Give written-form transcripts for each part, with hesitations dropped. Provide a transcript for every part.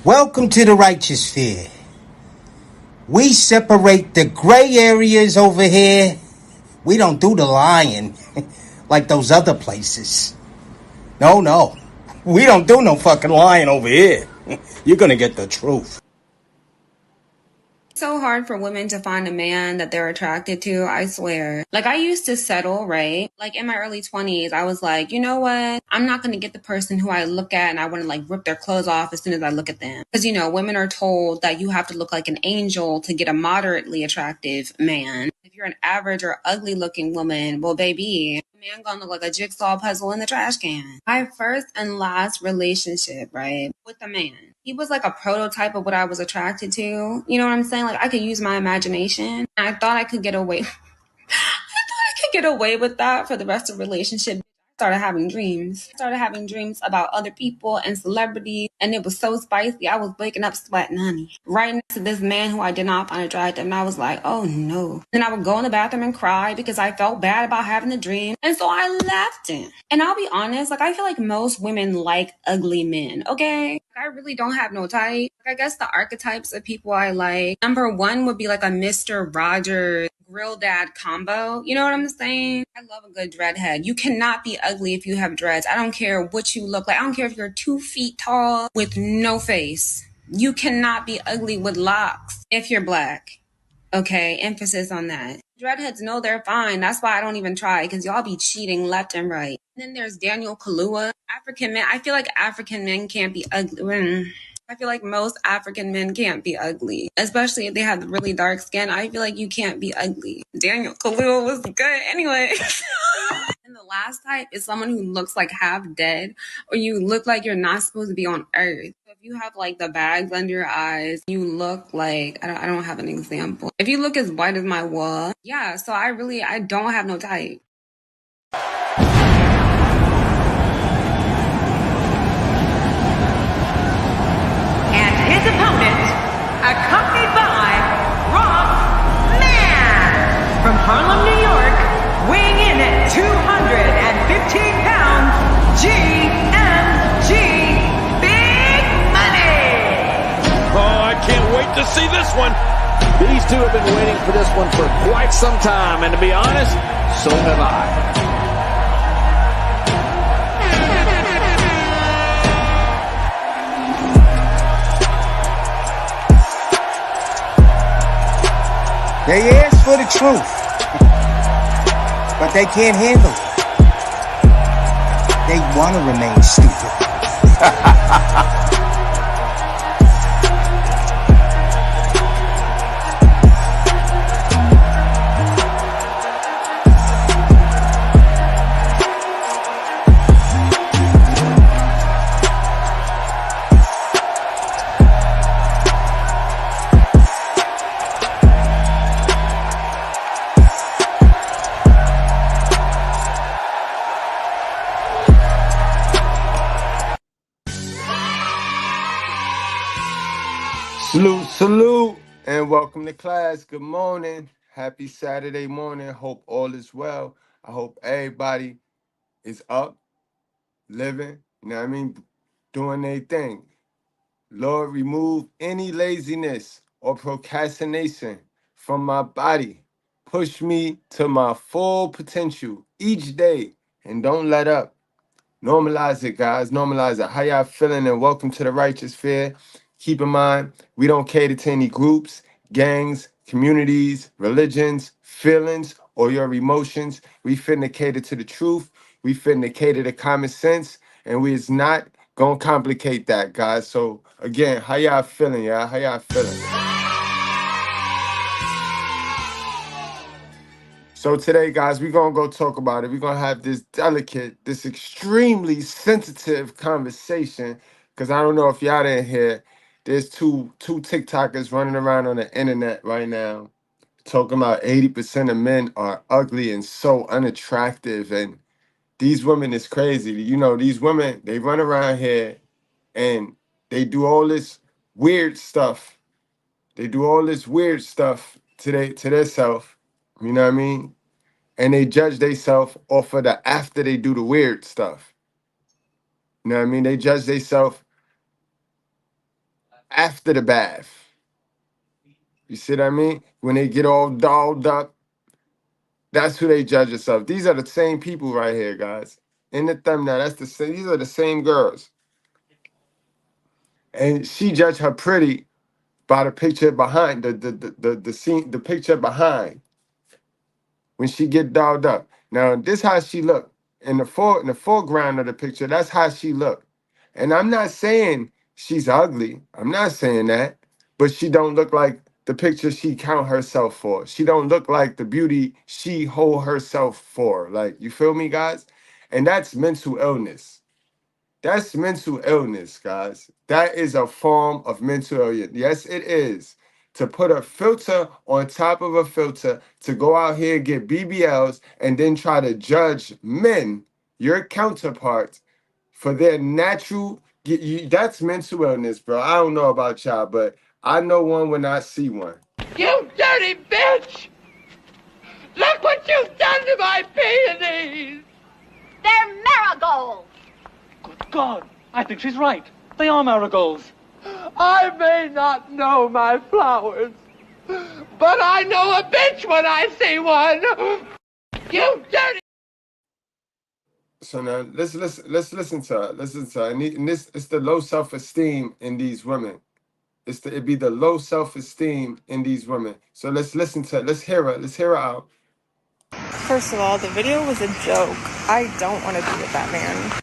Welcome to the righteous sphere. We separate the gray areas over here. We don't do the lying like those other places. No. We don't do no fucking lying over here. You're gonna get the truth. So hard for women to find a man that they're attracted to, I swear. Like, I used to settle, right? Like, in my early 20s, I was like, you know what? I'm not going to get the person who I look at and I want to, like, rip their clothes off as soon as I look at them. Because, women are told that you have to look like an angel to get a moderately attractive man. If you're an average or ugly looking woman, well, baby, man gonna look like a jigsaw puzzle in the trash can. My first and last relationship, right, with a man. He was like a prototype of what I was attracted to. You know what I'm saying? Like I could use my imagination. I thought I could get away. I could get away with that for the rest of the relationship. Started having dreams. Started having dreams about other people and celebrities, and it was so spicy. I was waking up sweating, honey, right next to this man who I did not find attractive, and I was like, oh no. Then I would go in the bathroom and cry because I felt bad about having the dream, and so I left him. And I'll be honest, like I feel like most women like ugly men. Okay, I really don't have no type. I guess the archetypes of people I like. Number one would be like a Mr. Rogers grill dad combo. You know what I'm saying? I love a good dreadhead. You cannot be ugly if you have dreads. I don't care what you look like. I don't care if you're 2 feet tall with no face. You cannot be ugly with locks if you're black. Okay, emphasis on that. Dreadheads know they're fine. That's why I don't even try, because y'all be cheating left and right. And then there's Daniel Kaluuya. African men. I feel like African men can't be ugly. I feel like most African men can't be ugly, especially if they have really dark skin. I feel like you can't be ugly. Daniel Kaluuya was good anyway. And the last type is someone who looks like half dead, or you look like you're not supposed to be on earth. If you have like the bags under your eyes, you look like, I don't have an example. If you look as white as my wall, yeah, so I don't have no type. And his opponent, accompanied by Rock Man from Harlem, New York, weighing in at 215 pounds, GMG Big Money. Oh, I can't wait to see this one. These two have been waiting for this one for quite some time, and to be honest, so have I. They ask for the truth, but they can't handle it. They want to remain stupid. Salute, and welcome to class. Good morning. Happy Saturday morning. Hope all is well. I hope everybody is up, living, doing their thing. Lord, remove any laziness or procrastination from my body. Push me to my full potential each day and don't let up. Normalize it, guys. Normalize it. How y'all feeling? And welcome to the Righteous Fair. Keep in mind, we don't cater to any groups, gangs, communities, religions, feelings, or your emotions. We finna cater to the truth. We finna cater to common sense. And we is not gonna complicate that, guys. So again, how y'all feeling, y'all? How y'all feeling? So today, guys, we're going to go talk about it. We're going to have this delicate, this extremely sensitive conversation, because I don't know if y'all didn't hear, there's two TikTokers running around on the internet right now talking about 80% of men are ugly and so unattractive. And these women is crazy. You know, these women, they run around here and they do all this weird stuff. They do all this weird stuff to their self. You know what I mean? And they judge themselves off of the after they do the weird stuff. You know what I mean? They judge themselves after the bath. You see what I mean? When they get all dolled up, that's who they judge us of. These are the same people right here, guys. In the thumbnail, that's the same. These are the same girls. And she judged her pretty by the picture behind the scene, the picture behind when she get dolled up. Now this how she look in the foreground of the picture. That's how she look. And I'm not saying she's ugly. I'm not saying that, but she don't look like the picture she count herself for. She don't look like the beauty she hold herself for. Like, you feel me, guys? And that's mental illness. That's mental illness, guys. That is a form of mental illness. Yes, it is. To put a filter on top of a filter, to go out here, get BBLs, and then try to judge men, your counterparts, for their natural. That's mental illness, bro. I don't know about y'all, but I know one when I see one. You dirty bitch! Look what you've done to my peonies! They're marigolds! Good God, I think she's right. They are marigolds. I may not know my flowers, but I know a bitch when I see one! You dirty... So now let's listen to her. Listen to her. And this, it's the low self-esteem in these women. It'd be the low self-esteem in these women. So let's listen to it. Let's hear her. Let's hear her out. First of all, the video was a joke. I don't want to be with that man.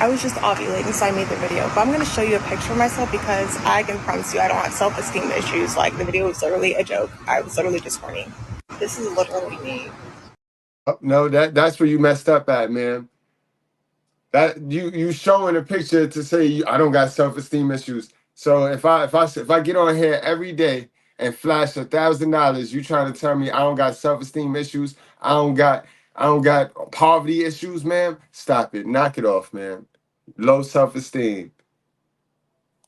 I was just ovulating, so I made the video. But I'm going to show you a picture of myself because I can promise you I don't have self-esteem issues. Like, the video was literally a joke. I was literally just horny. This is literally me. Oh, no, that's where you messed up at, man. That you showing a picture to say I don't got self-esteem issues. So if I get on here every day and flash $1,000, you trying to tell me I don't got self-esteem issues? I don't got poverty issues, man? Stop it. Knock it off, man. Low self-esteem.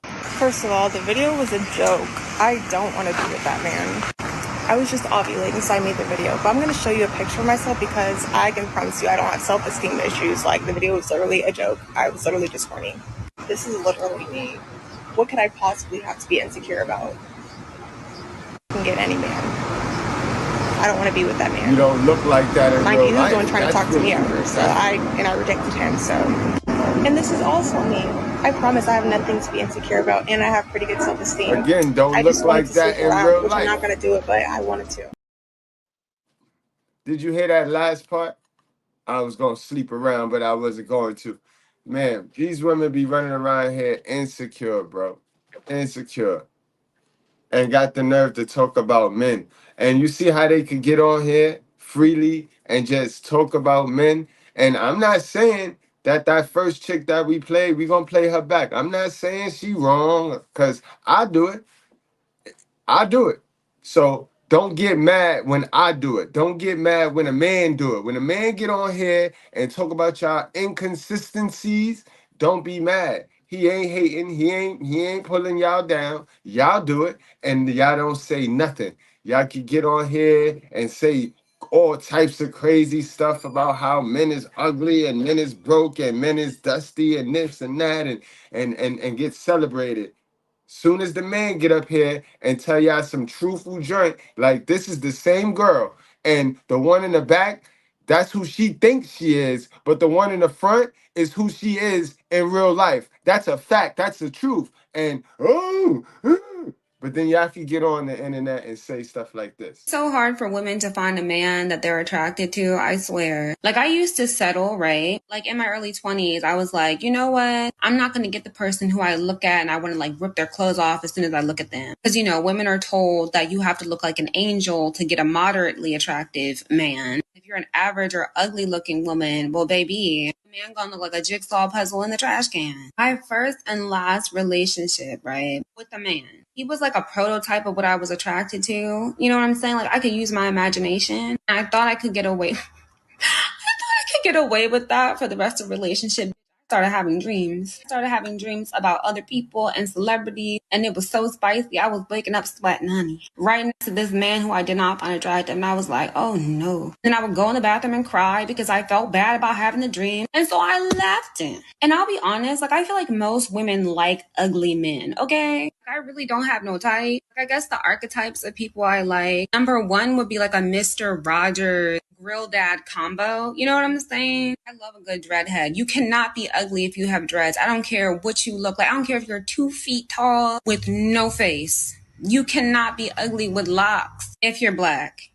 First of all, the video was a joke. I don't want to be with that man. I was just ovulating, so I made the video. But I'm going to show you a picture of myself because I can promise you I don't have self-esteem issues. Like, the video was literally a joke. I was literally just horny. This is literally me. What could I possibly have to be insecure about? I can get any man. I don't want to be with that man. You don't look like that in Mind real you, he was life. the one trying to talk to me at first, so I rejected him, so. And this is also me. I promise I have nothing to be insecure about, and I have pretty good self-esteem. Again, don't look like that in real life. I'm not going to do it, but I wanted to. Did you hear that last part? I was going to sleep around, but I wasn't going to. Man, these women be running around here insecure, bro. Insecure. And got the nerve to talk about men. And you see how they could get on here freely and just talk about men? And I'm not saying that first chick that we played, we going to play her back. I'm not saying she wrong, because I do it. I do it. So don't get mad when I do it. Don't get mad when a man do it. When a man get on here and talk about y'all inconsistencies, don't be mad. He ain't hating. He ain't pulling y'all down. Y'all do it, and y'all don't say nothing. Y'all can get on here and say all types of crazy stuff about how men is ugly and men is broke and men is dusty and this and that and get celebrated. Soon as the man get up here and tell y'all some truthful joint, like this is the same girl, and the one in the back, that's who she thinks she is, but the one in the front is who she is in real life. That's a fact. That's the truth. And but then y'all can get on the internet and say stuff like this. It's so hard for women to find a man that they're attracted to, I swear. Like, I used to settle, right? Like, in my early 20s, I was like, you know what? I'm not going to get the person who I look at and I want to, like, rip their clothes off as soon as I look at them. Because, you know, women are told that you have to look like an angel to get a moderately attractive man. If you're an average or ugly looking woman, well, baby, man gonna look like a jigsaw puzzle in the trash can. My first and last relationship, right, with a man, he was like a prototype of what I was attracted to. You know what I'm saying? Like, I could use my imagination. And I thought I could get away. I thought I could get away with that for the rest of the relationship. started having dreams. I started having dreams about other people and celebrities, and it was so spicy. I was waking up sweating, honey, right next to this man who I did not find attractive, and I was like, oh no. Then I would go in the bathroom and cry because I felt bad about having the dream, and so I left him. And I'll be honest, like I feel like most women like ugly men, okay? I really don't have no type. I guess the archetypes of people I like, number one would be like a Mr. Rogers grill dad combo. You know what I'm saying? I love a good dreadhead. You cannot be ugly if you have dreads. I don't care what you look like. I don't care if you're 2 feet tall with no face. You cannot be ugly with locks if you're black.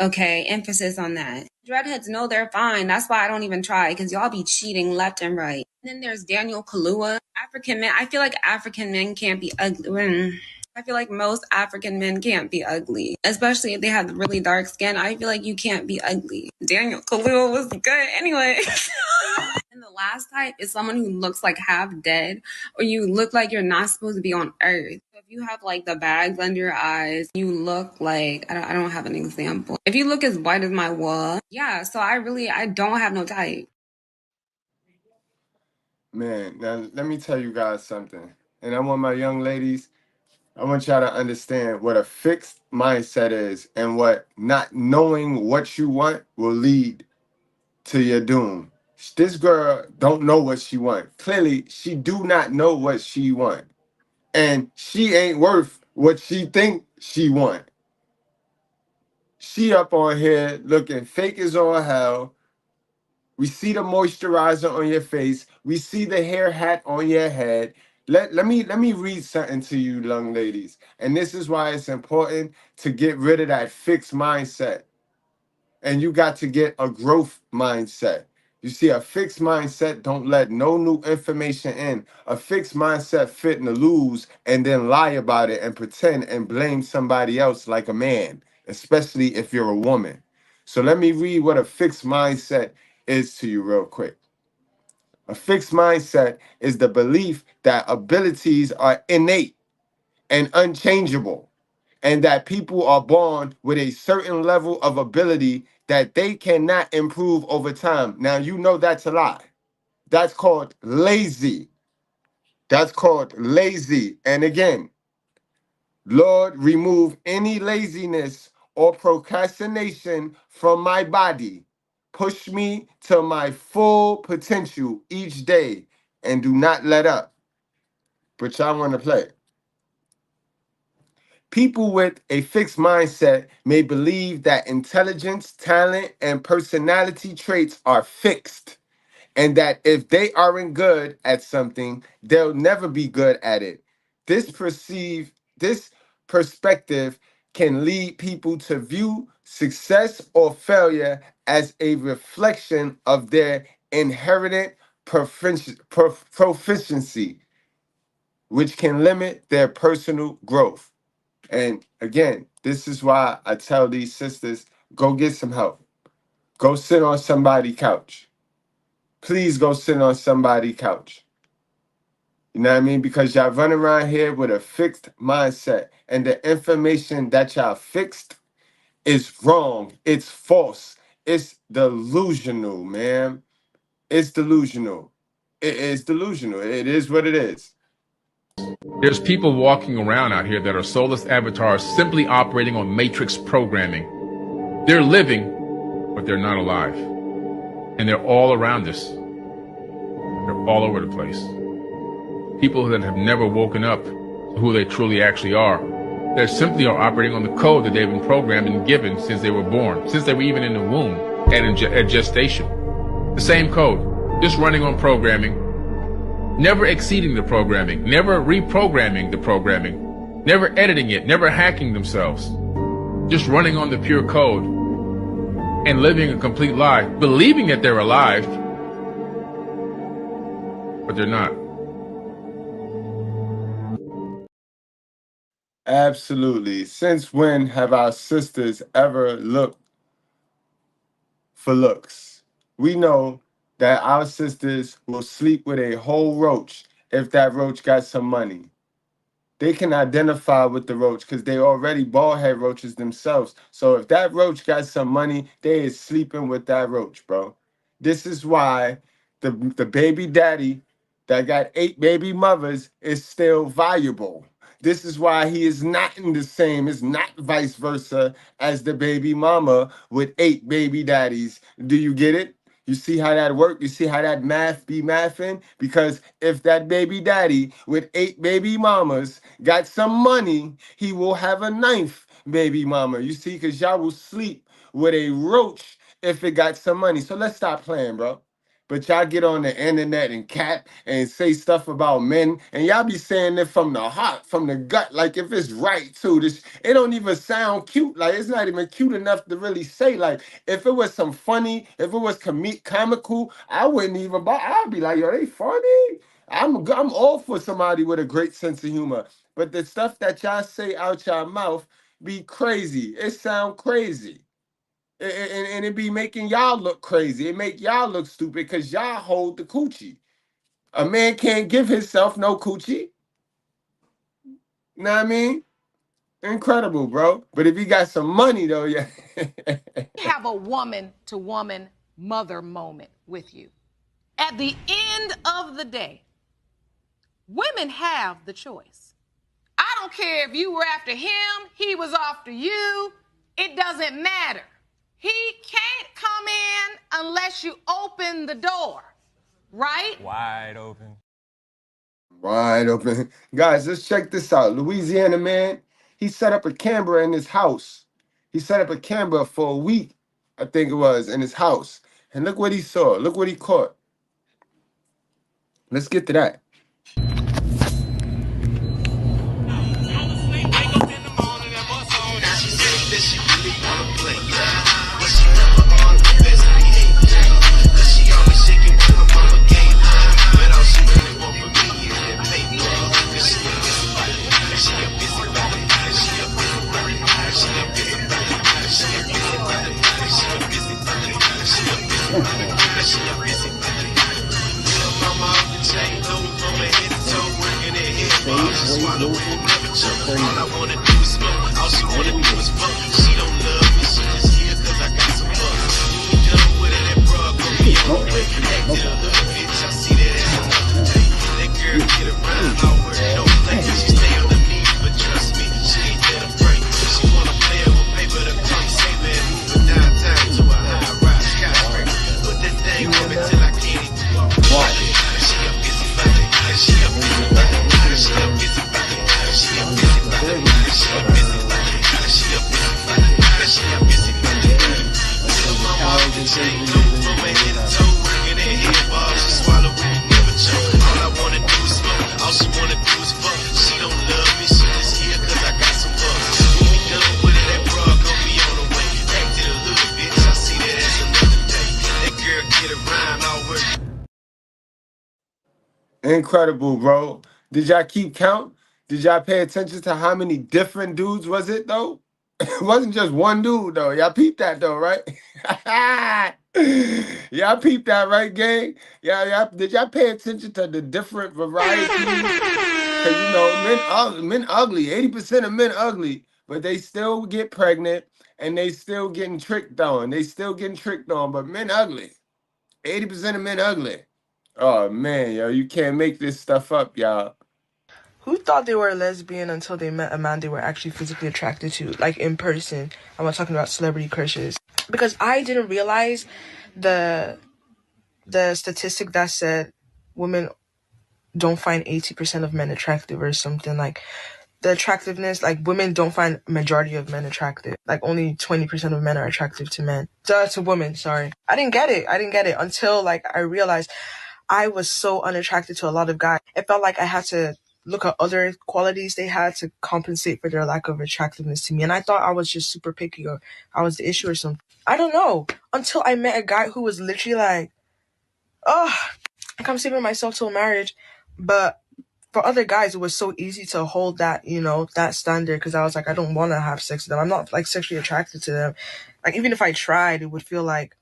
Okay, emphasis on that. Dreadheads know they're fine. That's why I don't even try, because y'all be cheating left and right. And then there's Daniel Kaluuya. African men. I feel like African men can't be ugly. I feel like most African men can't be ugly, especially if they have really dark skin. I feel like you can't be ugly. Daniel Kaluuya was good anyway. And the last type is someone who looks like half dead, or you look like you're not supposed to be on earth. So if you have like the bags under your eyes, you look like, I don't have an example. If you look as white as my wall, yeah, so I don't have no type. Man, now let me tell you guys something. And I want my young ladies, I want y'all to understand what a fixed mindset is and what not knowing what you want will lead to your doom. This girl don't know what she want. Clearly, she do not know what she want. And she ain't worth what she think she want. She up on here looking fake as all hell. We see the moisturizer on your face. We see the hair hat on your head. Let me read something to you, young ladies. And this is why it's important to get rid of that fixed mindset. And you got to get a growth mindset. You see, a fixed mindset don't let no new information in. A fixed mindset fit in the lose and then lie about it and pretend and blame somebody else like a man, especially if you're a woman. So let me read what a fixed mindset is to you real quick. A fixed mindset is the belief that abilities are innate and unchangeable, and that people are born with a certain level of ability that they cannot improve over time. Now, you know that's a lie. That's called lazy. That's called lazy. And again, Lord, remove any laziness or procrastination from my body. Push me to my full potential each day and do not let up. But y'all want to play. People with a fixed mindset may believe that intelligence, talent, and personality traits are fixed, and that if they aren't good at something, they'll never be good at it. This perspective can lead people to view success or failure as a reflection of their inherent proficiency, which can limit their personal growth. And again, this is why I tell these sisters, go get some help. Go sit on somebody's couch. Please go sit on somebody's couch. You know what I mean? Because y'all run around here with a fixed mindset. And the information that y'all fixed is wrong. It's false. It's delusional, man. It's delusional. It is delusional. It is what it is. There's people walking around out here that are soulless avatars simply operating on matrix programming. They're living, but they're not alive. And they're all around us. They're all over the place. People that have never woken up to who they truly actually are. They simply are operating on the code that they've been programmed and given since they were born, since they were even in the womb and at gestation. The same code, just running on programming, never exceeding the programming, never reprogramming the programming, never editing it, never hacking themselves, just running on the pure code and living a complete lie, believing that they're alive, but they're not. Absolutely. Since when have our sisters ever looked for looks? We know that our sisters will sleep with a whole roach if that roach got some money. They can identify with the roach because they already bald head roaches themselves. So if that roach got some money, they is sleeping with that roach, bro. This is why the baby daddy that got 8 baby mothers is still valuable. This is why he is not in the same, it's not vice versa as the baby mama with 8 baby daddies. Do you get it? You see how that work? You see how that math be mathing? Because if that baby daddy with 8 baby mamas got some money, he will have a 9th baby mama. You see, because y'all will sleep with a roach if it got some money. So let's stop playing, bro. But y'all get on the internet and cat and say stuff about men, and y'all be saying it from the heart, from the gut, like if it's right too. This it don't even sound cute. Like it's not even cute enough to really say. Like if it was some funny, if it was comical, I wouldn't even. I'd be like, yo, they funny. I'm all for somebody with a great sense of humor. But the stuff that y'all say out your mouth be crazy. It sound crazy. And it be making y'all look crazy. It make y'all look stupid because y'all hold the coochie. A man can't give himself no coochie. Know what I mean? Incredible, bro. But if you got some money though, yeah. Have a woman to woman mother moment with you. At the end of the day, women have the choice. I don't care if you were after him, he was after you. It doesn't matter. He can't come in unless you open the door, right? Wide open. Wide open. Guys, let's check this out. Louisiana man, he set up a camera in his house. He set up a camera for a week, I think it was, in his house. And look what he saw. Look what he caught. Let's get to that. Incredible, bro. Did y'all keep count? Did y'all pay attention to how many different dudes was it though? It wasn't just one dude though. Y'all peeped that though, right? Y'all peeped that, right, gang? Yeah, did y'all pay attention to the different varieties? Cause you know, men ugly. 80% of men ugly, but they still get pregnant and they still getting tricked on. They still getting tricked on, but men ugly. 80% of men ugly. Oh man, yo, you can't make this stuff up, y'all. Who thought they were a lesbian until they met a man they were actually physically attracted to, like in person? I'm not talking about celebrity crushes. Because I didn't realize the statistic that said women don't find 80% of men attractive or something. Like the attractiveness, like women don't find majority of men attractive. Like only 20% of men are attractive to men. To women, sorry. I didn't get it until like I realized I was so unattracted to a lot of guys. It felt like I had to look at other qualities they had to compensate for their lack of attractiveness to me. And I thought I was just super picky or I was the issue or something. I don't know. Until I met a guy who was literally like, oh, I'm saving myself till marriage. But for other guys, it was so easy to hold that, you know, that standard. Because I was like, I don't want to have sex with them. I'm not like sexually attracted to them. Like even if I tried, it would feel like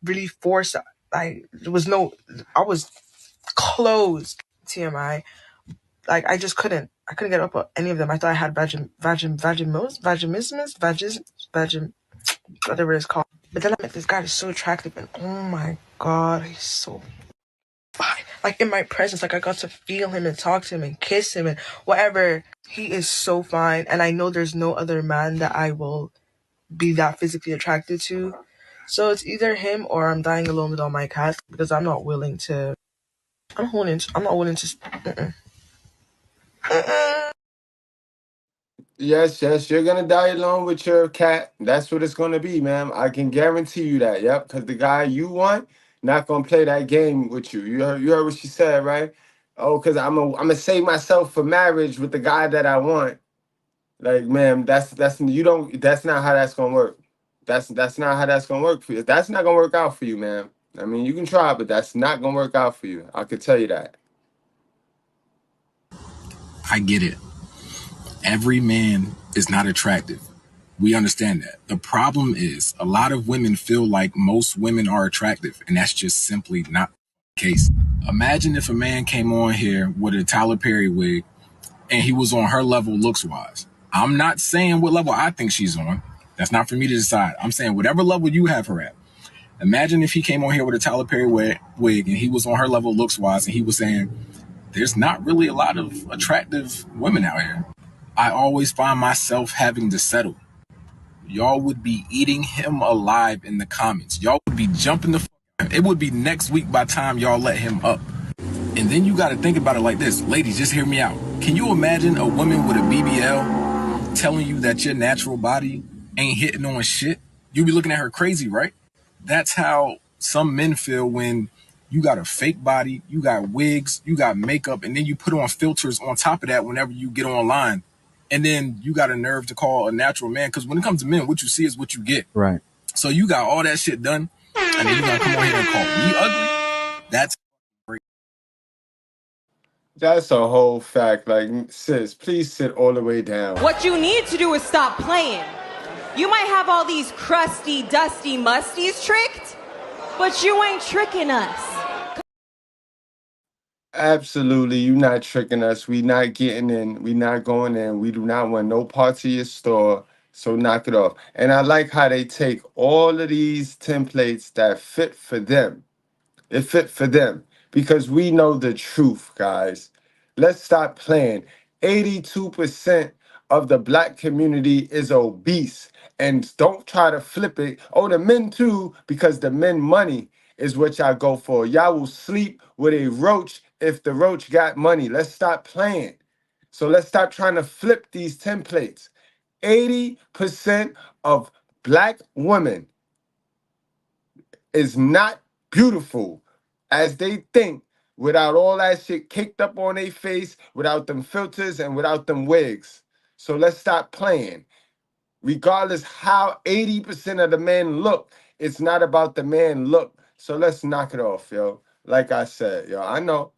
really forced. I was closed. TMI. Like I just couldn't. I couldn't get up with any of them. I thought I had whatever it's called. But then I met this guy who's so attractive, and oh my god, he's so like in my presence. Like I got to feel him and talk to him and kiss him and whatever. He is so fine, and I know there's no other man that I will be that physically attracted to. So it's either him or I'm dying alone with all my cats because I'm not willing to. I'm not willing to. Yes, yes, you're gonna die alone with your cat. That's what it's gonna be, man. I can guarantee you that. Yep, because the guy you want not gonna play that game with you. You heard what she said, right? Oh, because I'm gonna save myself for marriage with the guy that I want. Like, man, that's you don't. That's not how that's gonna work. That's not how that's gonna work for you. That's not gonna work out for you, man. I mean, you can try, but that's not gonna work out for you. I could tell you that. I get it. Every man is not attractive. We understand that. The problem is a lot of women feel like most women are attractive, and that's just simply not the case. Imagine if a man came on here with a Tyler Perry wig and he was on her level looks wise. I'm not saying what level I think she's on. That's not for me to decide. I'm saying whatever level you have her at. Imagine if he came on here with a Tyler Perry wig and he was on her level looks wise and he was saying, there's not really a lot of attractive women out here. I always find myself having to settle. Y'all would be eating him alive in the comments. Y'all would be jumping the fuck. It would be next week by the time y'all let him up. And then you got to think about it like this. Ladies, just hear me out. Can you imagine a woman with a BBL telling you that your natural body ain't hitting on shit? You be looking at her crazy, right? That's how some men feel when you got a fake body, you got wigs, you got makeup, and then you put on filters on top of that whenever you get online. And then you got a nerve to call a natural man. Because when it comes to men, what you see is what you get. Right. So you got all that shit done, and then you got to come on here and call me ugly? That's great. That's a whole fact. Like, sis, please sit all the way down. What you need to do is stop playing. You might have all these crusty, dusty musties tricked, but you ain't tricking us. Absolutely, you not tricking us. We not getting in. We not going in. We do not want no parts of your store. So knock it off. And I like how they take all of these templates that fit for them. It fit for them because we know the truth, guys. Let's stop playing. 82% of the black community is obese. And don't try to flip it. Oh, the men too, because the men money is what y'all go for. Y'all will sleep with a roach if the roach got money. Let's stop playing. So let's stop trying to flip these templates. 80% of black women is not beautiful as they think without all that shit caked up on their face, without them filters and without them wigs. So let's stop playing. Regardless how 80% of the men look, it's not about the man look. So let's knock it off, yo. Like I said, yo, I know.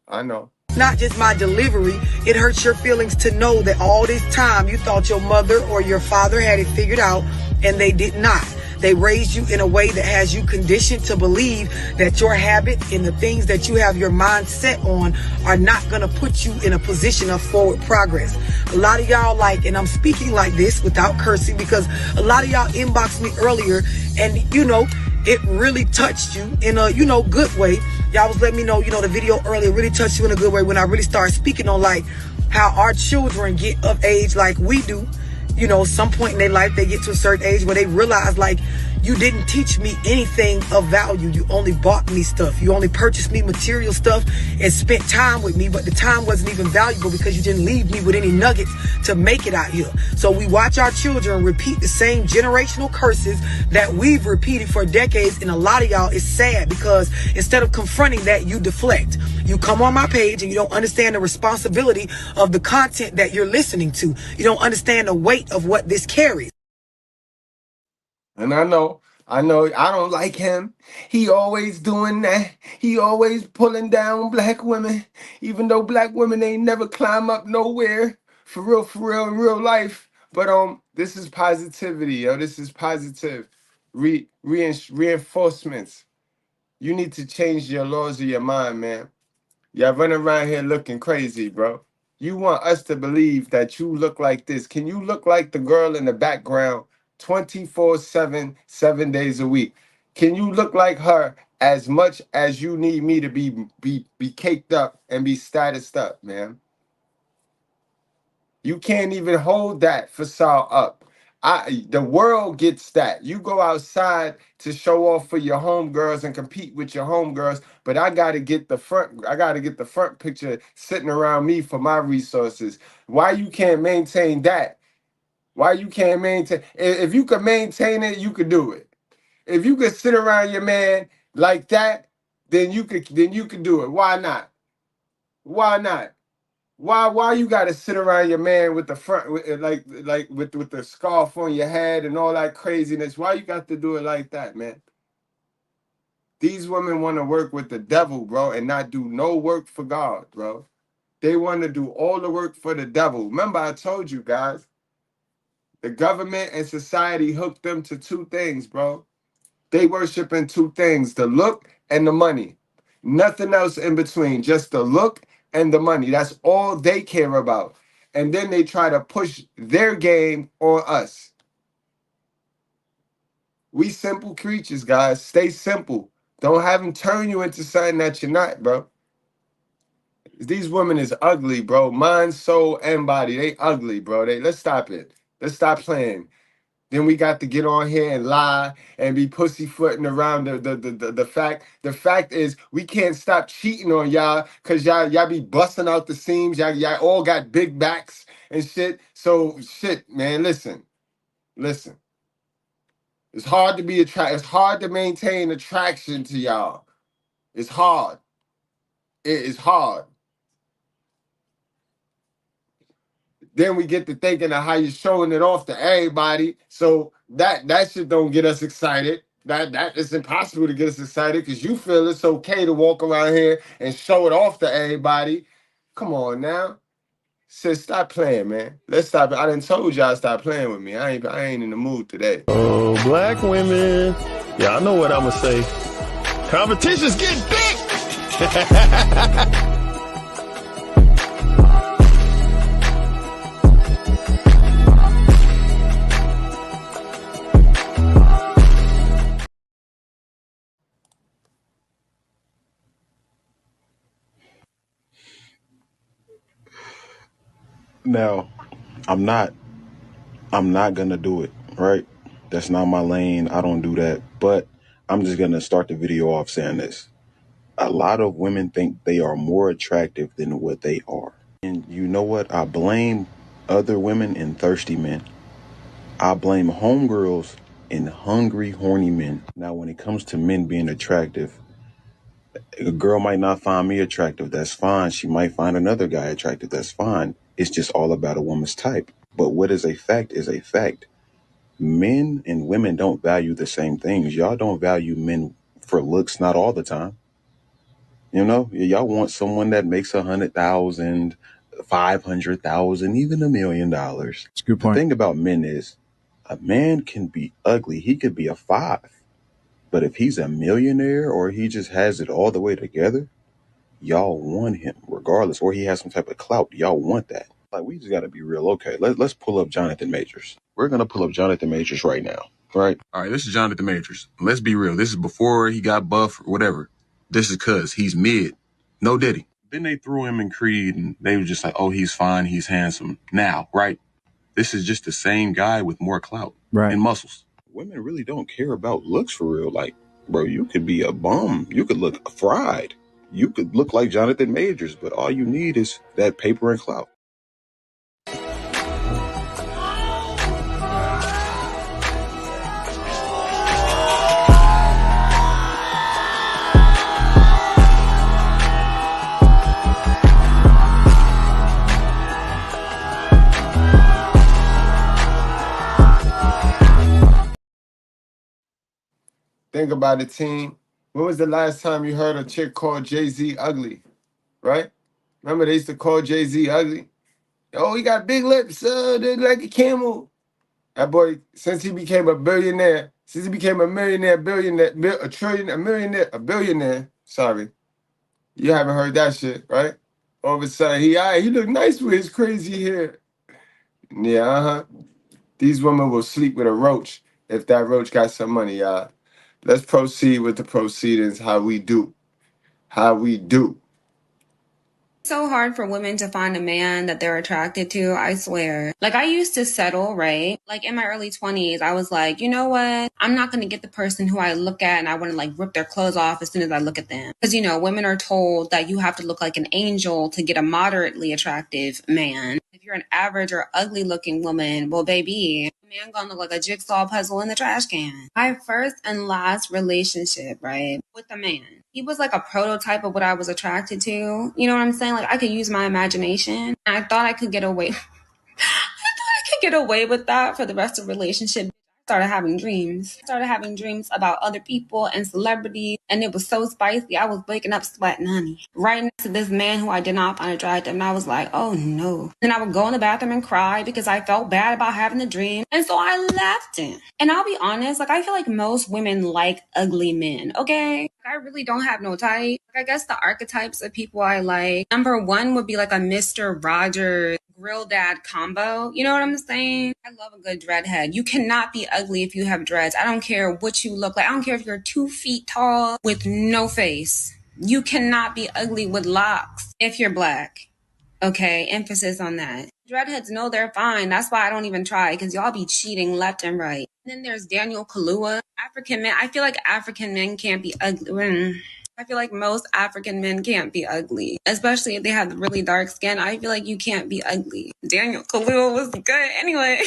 Not just my delivery, it hurts your feelings to know that all this time you thought your mother or your father had it figured out and they did not. They raised you in a way that has you conditioned to believe that your habit and the things that you have your mind set on are not going to put you in a position of forward progress. A lot of y'all and I'm speaking like this without cursing because a lot of y'all inboxed me earlier and, it really touched you in a, good way. Y'all was letting me know, the video earlier really touched you in a good way when I really started speaking on how our children get of age like we do. Some point in their life, they get to a certain age where they realize, you didn't teach me anything of value. You only bought me stuff. You only purchased me material stuff and spent time with me, but the time wasn't even valuable because you didn't leave me with any nuggets to make it out here. So we watch our children repeat the same generational curses that we've repeated for decades, and a lot of y'all is sad because instead of confronting that, you deflect. You come on my page and you don't understand the responsibility of the content that you're listening to. You don't understand the weight of what this carries. And I know, I don't like him. He always doing that. He always pulling down black women, even though black women ain't never climb up nowhere. For real, in real life. But this is positivity, yo. This is positive reinforcements. You need to change your laws of your mind, man. Y'all running around here looking crazy, bro. You want us to believe that you look like this. Can you look like the girl in the background 24/7, 7 days a week? Can you look like her as much as you need me to be caked up and be statused up, man. You can't even hold that facade up. The world gets that. You go outside to show off for your homegirls and compete with your homegirls, but I gotta get the front picture sitting around me for my resources. Why you can't maintain that? Why you can't maintain? If you could maintain it, you could do it. If you could sit around your man like that, then you could do it. Why not? Why not? Why you gotta sit around your man with the front with the scarf on your head and all that craziness? Why you got to do it like that, man? These women want to work with the devil, bro, and not do no work for God, bro. They want to do all the work for the devil. Remember, I told you guys, the government and society hooked them to two things, bro. They worshiping two things, the look and the money. Nothing else in between, just the look and the money. That's all they care about. And then they try to push their game on us. We simple creatures, guys. Stay simple. Don't have them turn you into something that you're not, bro. These women is ugly, bro. Mind, soul, and body. They ugly, bro. Let's stop it. Let's stop playing. Then we got to get on here and lie and be pussyfooting around the fact. The fact is we can't stop cheating on y'all because y'all be busting out the seams. Y'all all got big backs and shit. So shit, man, listen. It's hard to be it's hard to maintain attraction to y'all. It's hard. It is hard. Then we get to thinking of how you're showing it off to everybody. So that shit don't get us excited. That is impossible to get us excited because you feel it's okay to walk around here and show it off to everybody. Come on now. Sis, stop playing, man. Let's stop it. I done told y'all stop playing with me. I ain't in the mood today. Oh, black women. Yeah, I know what I'm gonna say. Competition's getting big. Now, I'm not gonna do it, right? That's not my lane. I don't do that. But I'm just gonna start the video off saying this. A lot of women think they are more attractive than what they are. And you know what? I blame other women and thirsty men. I blame homegirls and hungry, horny men. Now, when it comes to men being attractive, a girl might not find me attractive. That's fine. She might find another guy attractive. That's fine. It's just all about a woman's type. But what is a fact is a fact. Men and women don't value the same things. Y'all don't value men for looks, not all the time. You know, y'all want someone that makes 100,000, 500,000, even $1 million. That's a good point. The thing about men is a man can be ugly. He could be a 5. But if he's a millionaire or he just has it all the way together, y'all want him regardless, or he has some type of clout. Y'all want that. Like, we just got to be real. Okay, let's pull up Jonathan Majors. We're going to pull up Jonathan Majors right now, right? All right, this is Jonathan Majors. Let's be real. This is before he got buff or whatever. This is because he's mid. No diddy. Then they threw him in Creed and they were just like, oh, he's fine. He's handsome. Now, right? This is just the same guy with more clout and muscles. Women really don't care about looks for real. Like, bro, you could be a bum. You could look fried. You could look like Jonathan Majors, but all you need is that paper and clout. Think about it, team. When was the last time you heard a chick call Jay-Z ugly? Right? Remember they used to call Jay-Z ugly? Oh, he got big lips. They're like a camel. That boy, since he became a billionaire, a billionaire. Sorry. You haven't heard that shit, right? All of a sudden, he look nice with his crazy hair. Yeah, These women will sleep with a roach if that roach got some money, y'all. Let's proceed with the proceedings. How we do. How we do. So hard for women to find a man that they're attracted to, I swear. Like, I used to settle, right? Like, in my early 20s, I was like, you know what? I'm not gonna get the person who I look at and I wanna, like, rip their clothes off as soon as I look at them. Because, you know, women are told that you have to look like an angel to get a moderately attractive man. If you're an average or ugly looking woman, well, baby, a man gonna look like a jigsaw puzzle in the trash can. My first and last relationship, right, with a man, he was like a prototype of what I was attracted to. You know what I'm saying? Like, I could use my imagination. And I thought I could get away. I could get away with that for the rest of the relationship. Started having dreams. I started having dreams about other people and celebrities, and it was so spicy. I was waking up sweating, honey, right next to this man who I did not find attractive, and I was like, oh no. Then I would go in the bathroom and cry because I felt bad about having the dream, and so I left him. And I'll be honest, like, I feel like most women like ugly men, okay? I really don't have no type. I guess the archetypes of people I like, number one would be like a Mr. Rogers grill dad combo. You know what I'm saying? I love a good dreadhead. You cannot be ugly if you have dreads. I don't care what you look like. I don't care if you're 2 feet tall with no face. You cannot be ugly with locks if you're black. Okay, emphasis on that. Dreadheads know they're fine. That's why I don't even try, because y'all be cheating left and right. And then there's Daniel Kaluuya. African men. I feel like African men can't be ugly. I feel like most African men can't be ugly, especially if they have really dark skin. I feel like you can't be ugly. Daniel Kaluuya was good anyway.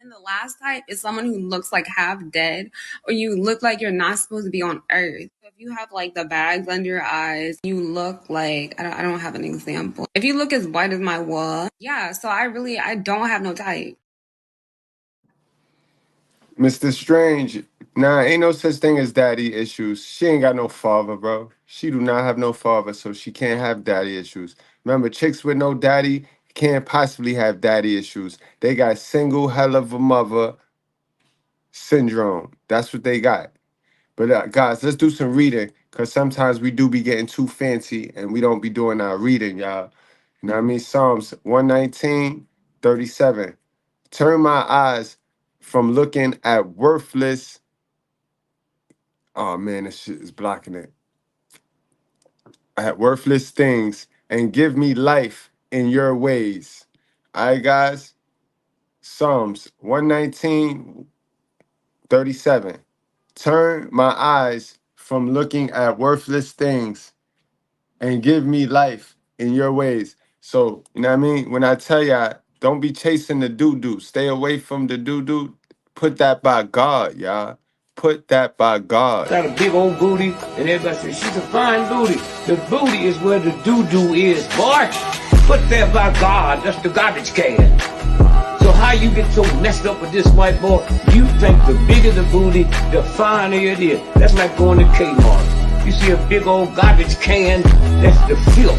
And the last type is someone who looks like half dead, or you look like you're not supposed to be on earth. If you have like the bags under your eyes, you look like, I don't have an example. If you look as white as my wall, yeah, so I don't have no type. Mr. Strange, nah, ain't no such thing as daddy issues. She ain't got no father, bro. She do not have no father, so she can't have daddy issues. Remember, chicks with no daddy can't possibly have daddy issues. They got single hell of a mother syndrome. That's what they got. But guys, let's do some reading, because sometimes we do be getting too fancy and we don't be doing our reading, y'all. You know what I mean? Psalms 119:37. Turn my eyes from looking at worthless. Oh man, this shit is blocking it. At worthless things and give me life in your ways. All right, guys. Psalms 119:37. Turn my eyes from looking at worthless things and give me life in your ways. So, you know what I mean? When I tell y'all, don't be chasing the doo-doo. Stay away from the doo-doo. Put that by God, y'all. Put that by God. Got a big old booty, and everybody says, she's a fine booty. The booty is where the doo-doo is, boy. Put there by God, that's the garbage can. So how you get so messed up with this white boy? You think the bigger the booty, the finer it is. That's like going to Kmart. You see a big old garbage can, that's the filth.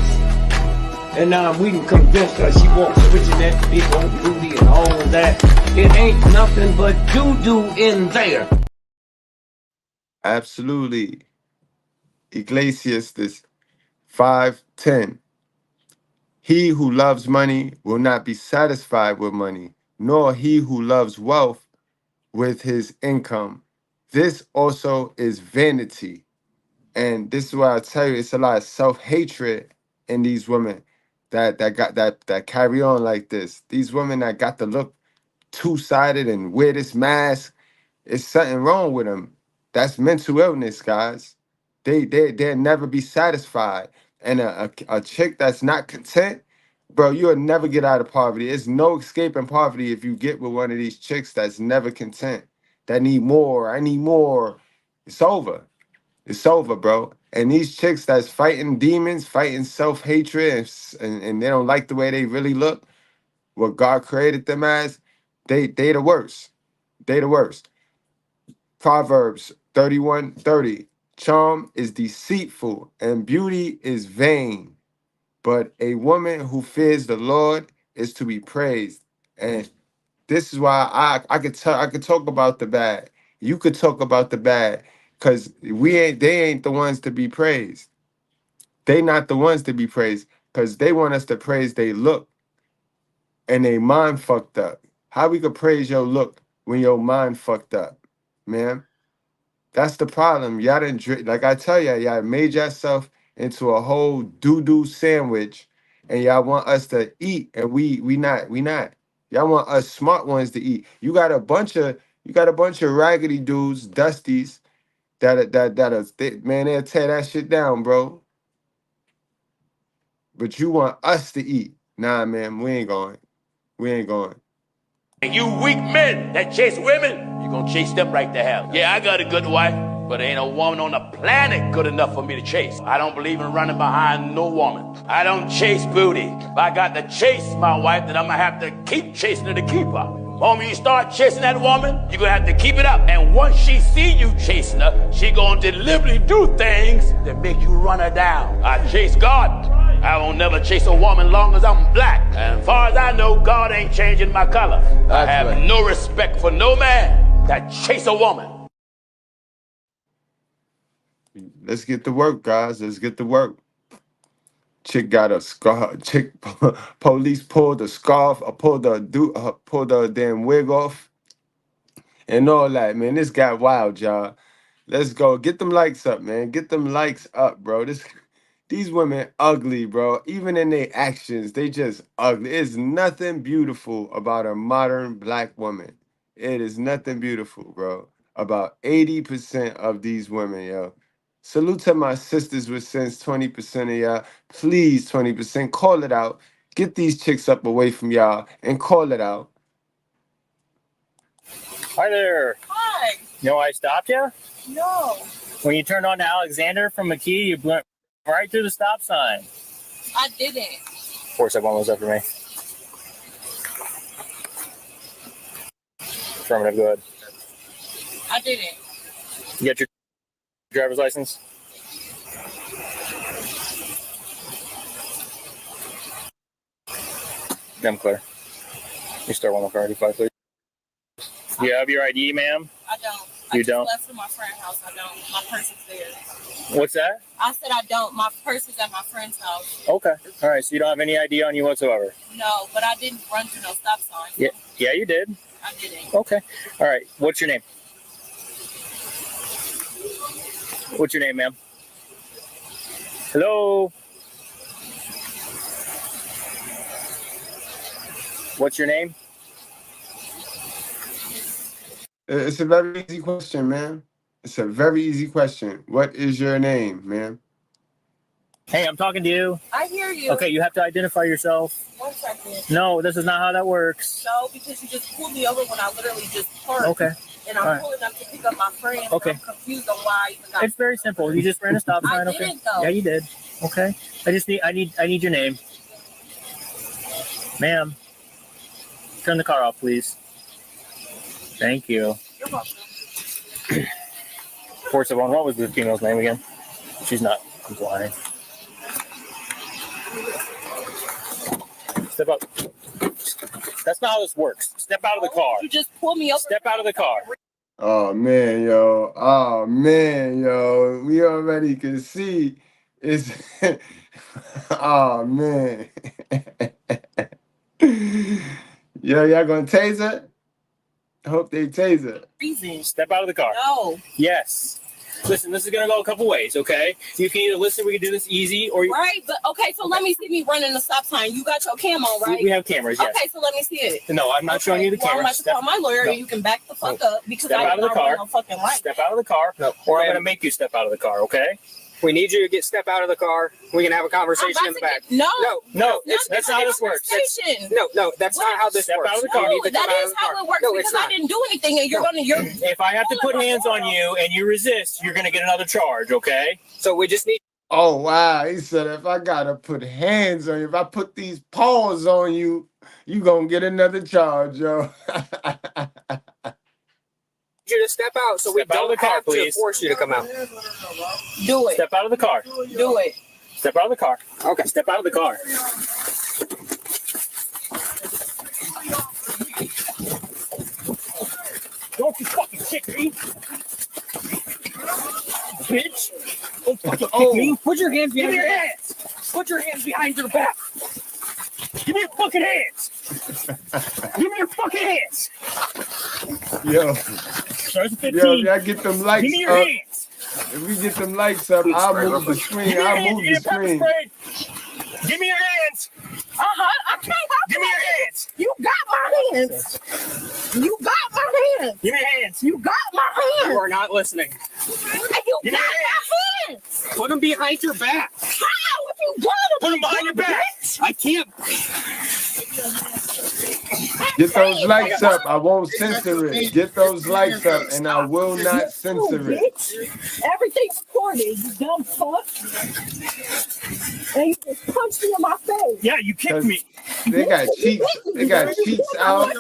And now we can convince her she wants switching that big old booty and all of that. It ain't nothing but doo-doo in there. Absolutely. Ecclesiastes 5:10. He who loves money will not be satisfied with money, nor he who loves wealth with his income. This also is vanity. And this is why I tell you, it's a lot of self-hatred in these women that carry on like this. These women that got to look two-sided and wear this mask, it's something wrong with them. That's mental illness, guys. They'll never be satisfied. And a chick that's not content, bro, you'll never get out of poverty. There's no escaping poverty if you get with one of these chicks that's never content, that need more. I need more. It's over. It's over, bro. And these chicks that's fighting demons, fighting self-hatred, and they don't like the way they really look, what God created them as, they the worst. They the worst. Proverbs 31:30. Charm is deceitful and beauty is vain, but a woman who fears the Lord is to be praised. And this is why I could talk about the bad. You could talk about the bad, because they ain't the ones to be praised. They not the ones to be praised, because they want us to praise they look and they mind fucked up. How we could praise your look when your mind fucked up, man? That's the problem. Y'all didn't, like I tell y'all made yourself into a whole doo-doo sandwich, and y'all want us to eat, and we not. Y'all want us smart ones to eat. You got a bunch of raggedy dudes, dusties, man, they'll tear that shit down, bro. But you want us to eat. Nah, man, we ain't going. And you weak men that chase women, you gonna chase them right to hell. Yeah, I got a good wife, but there ain't a woman on the planet good enough for me to chase. I don't believe in running behind no woman. I don't chase booty. If I got to chase my wife, then I'm gonna have to keep chasing her to keep her. The moment you start chasing that woman, you're gonna have to keep it up. And once she see you chasing her, she gonna deliberately do things that make you run her down. I chase God. I won't never chase a woman long as I'm black. And as far as I know, God ain't changing my color. I have no respect for no man that chase a woman. Let's get to work, guys. Let's get to work. Chick got a scarf. Police pulled the scarf, pulled the damn wig off, and all that. Man, this got wild, y'all. Let's go. Get them likes up, man. Get them likes up, bro. These women ugly, bro. Even in their actions, they just ugly. It's nothing beautiful about a modern black woman. It is nothing beautiful, bro. About 80% of these women, yo. Salute to my sisters with sense, 20% of y'all. Please, 20%, call it out. Get these chicks up away from y'all and call it out. Hi there. Hi. You know why I stopped you? No. When you turned on to Alexander from McKee, you went right through the stop sign. I didn't. 471 was up for me. Affirmative, go ahead. I didn't. You got your driver's license? I'm clear. You start 105, please. Do you have your ID, ma'am? I don't. You don't? I just left from my friend's house. I don't. My purse is there. What's that? I said I don't. My purse is at my friend's house. Okay. All right. So you don't have any ID on you whatsoever? No, but I didn't run through no stop sign. Yeah. Yeah, you did. I didn't. Okay. All right. What's your name? What's your name, ma'am? Hello? What's your name? It's a very easy question, man. It's a very easy question. What is your name, ma'am? Hey, I'm talking to you. I hear you. Okay, you have to identify yourself. 1 second. No, this is not how that works. No, because you just pulled me over when I literally just parked. Okay. And I'm pulling up to pick up my friend. Okay. I'm confused on why I even got. It's very simple. You just ran a stop sign. I Okay. didn't, though. Yeah, you did. Okay. I need your name. Ma'am. Turn the car off, please. Thank you. You're welcome. 471, what was the female's name again? She's not complying. Step up. That's not how this works. Step out of the car. You just pulled me over. Step out of the car. Oh man, yo. Oh man, yo. We already can see it's oh man. Yo, y'all gonna tase her? I hope they tase her. Reason. Step out of the car. No. Yes. Listen, this is going to go a couple ways, okay? You can either listen, we can do this easy, or... Right, but okay, so let me see me running the stop sign. You got your cam on, right? We have cameras, yes. Okay, so let me see it. No, I'm not showing you the camera. I'm about to call my lawyer and you can back the fuck up because Step out of the car. No fucking light. Step out of the car, or I'm going to make you step out of the car, okay? We need you to step out of the car. We can have a conversation in the back. No, that's not how this works. No, that's not how this works. Step out of the car. No, that is how it works because I didn't do anything and you're If I have to put hands on you and you resist, you're going to get another charge, okay? So we just need... Oh, wow. He said, if I got to put hands on you, if I put these paws on you, you going to get another charge, yo. You to step out so we don't have to force you to come out. Do it. Step out of the car. Do it. Step out of the car. Okay. Step out of the car. Don't you fucking kick me. Bitch. Don't fucking kick me. Put your hands behind your hands. Put your hands behind your back. Give me your fucking hands. Give me your fucking hands. Yo. Starts with 15. Yo, if y'all get them likes Give me your up, hands. if we get them likes up, I'll move the screen. Give me your I'll hands. move You the get a pepper screen. spray. Give me your hands. I can't help Give me your hands. You got my hands. You got my hands. Give me your hands. You got my hands. You are not listening. You Give me got your my hands. Put them behind your back. How? If you got them, Put them behind your back. I can't. Get those likes up. I won't censor it. Get those likes up, and I will not censor it. Everything's recorded, you dumb fuck. And you just punched me in my face. Yeah, you kicked me. They got cheeks. They got cheeks out.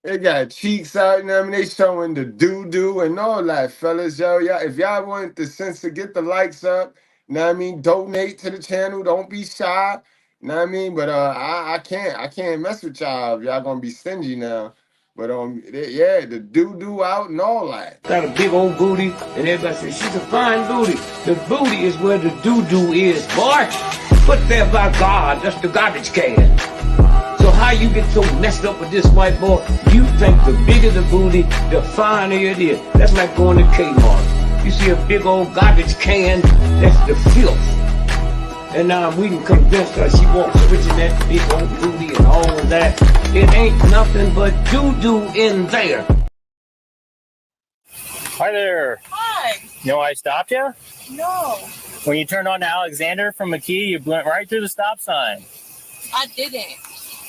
They got cheeks out. You know what I mean? They showing the doo-doo and all that, fellas. Yo, if y'all want the censor, get the likes up. You know what I mean? Donate to the channel. Don't be shy. You know what I mean? But I can't mess with y'all if y'all gonna be stingy now. But yeah, the doo-doo out and all that. Got a big old booty, and everybody says she's a fine booty. The booty is where the doo-doo is, boy. Put there by God, that's the garbage can. So how you get so messed up with this white boy? You think the bigger the booty, the finer it is. That's like going to Kmart. You see a big old garbage can, that's the filth. And now we can convince her she wants switching that big old booty and all of that. It ain't nothing but doo-doo in there. Hi there. Hi. You know why I stopped you? No, When you turned on to Alexander from McKee, you went right through the stop sign. I didn't.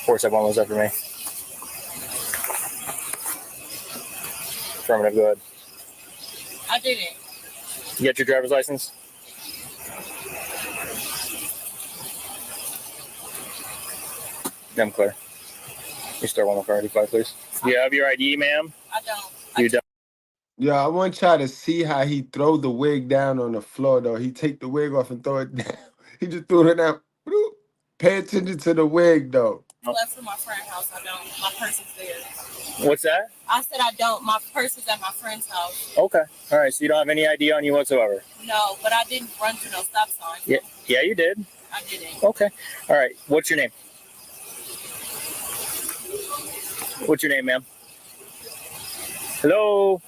471 was up for me. Affirmative, go ahead. I didn't. You get your driver's license? I'm clear. You start 145, please. Do you have your ID, ma'am? I don't. You don't. Yeah, I want y'all to see how he throw the wig down on the floor, though. He take the wig off and throw it down. He just threw it down. Bloop. Pay attention to the wig, though. Left from my friend's house. I don't. My purse is there. What's that? I said I don't. My purse is at my friend's house. Okay. All right. So you don't have any ID on you whatsoever? No, but I didn't run through no stop sign. Yeah, you did. I didn't. Okay. All right. What's your name? What's your name, ma'am? Hello?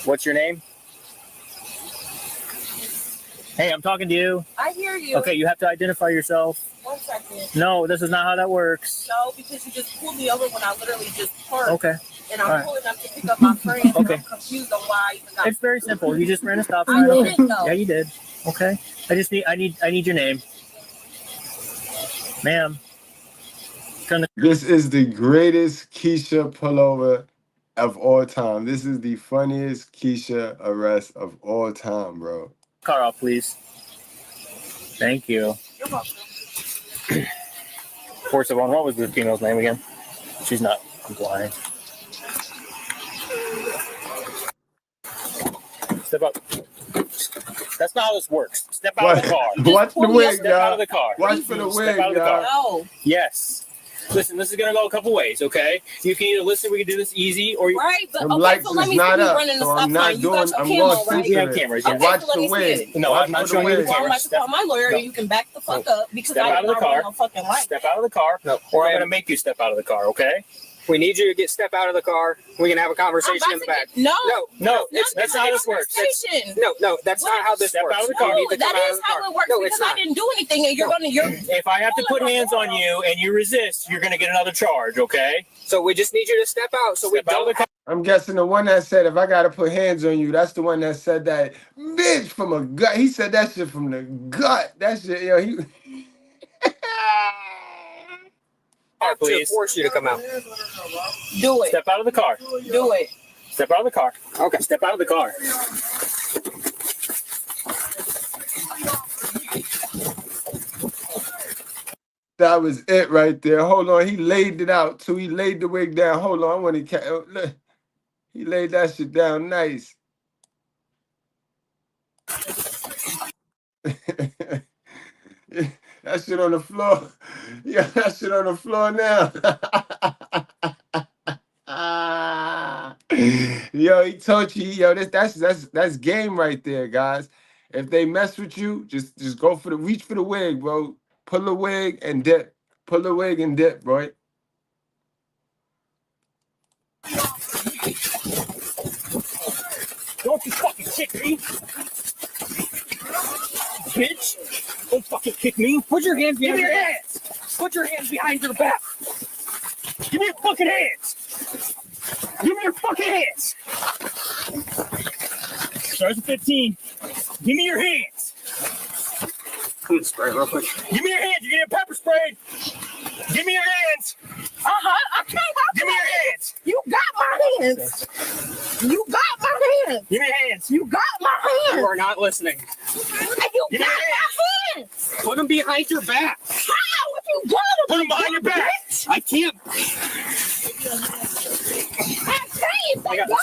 What's your name? Hey, I'm talking to you. I hear you. Okay, you have to identify yourself. 1 second. No, this is not how that works. No, because you just pulled me over when I literally just parked. Okay. And I'm All right. pulling up to pick up my friend. And Okay. I'm confused on why I even got. It's very simple. You just ran a stop I sign. Okay. didn't, though. Yeah, you did. Okay. I need your name. Ma'am. This is the greatest Keisha pullover of all time. This is the funniest Keisha arrest of all time, bro. Car off, please. Thank you. You're welcome. 471, what was the female's name again? She's not complying. Step up. That's not how this works. Step out of the car. Watch the wig, Step out of the car. Watch for the Step wig, out of the car. No. Yes. Listen, this is going to go a couple ways, okay? You can either listen, we can do this easy, or you... Right, but Them okay, lights so let is me see not you up, running the so stop I'm not sign. You doing. got your I'm camera, going right? We censor have it. cameras, I yeah. watch so let the me see wig. it. No, I'm not showing you the Well, I'm camera. about to call my lawyer and you can back the fuck up because Step I out am of the not car. running no fucking light. Step out of the car, or I'm going to make you step out of the car, okay? We need you to step out of the car. We can have a conversation in the back. No, That's not how this works. No, that's not how this Step works. out of the car. No, You need to that come out of is the how car. it works No, it's because I not. didn't do anything and you're If I have to put hands on you and you resist, you're going to get another charge, okay? So we just need you to step out so we Step out of don't the car. I'm guessing the one that said, if I gotta put hands on you, that's the one that said that, bitch, from a gut. He said that shit from the gut. That shit, yo, he... have to force you to come out. Do it. Step out of the car. Do it. Step out of the car. Okay. Step out of the car. That was it right there. Hold on, he laid it out too. He laid the wig down. Hold on, I want to... Look. He laid that shit down nice. That shit on the floor. Yeah, that shit on the floor now. Yo, he told you, yo, that's game right there, guys. If they mess with you, just go for reach for the wig, bro. Pull the wig and dip. Pull the wig and dip, boy. Don't you fucking kick me, bitch! Don't fucking kick me. Put your hands behind your hands. Put your hands behind your back. Give me your fucking hands. Give me your fucking hands. Stars at 15. Give me your hands. Come spray real quick. Give me your hands. You're getting pepper sprayed. Give me your hands. I can't help Give me your hands. You got my hands. You got my hands. Give me your hands. You got my hands. You are not listening. You got my hands. Put them behind your back. How? If you got them, Put them behind your back. I can't. I got them.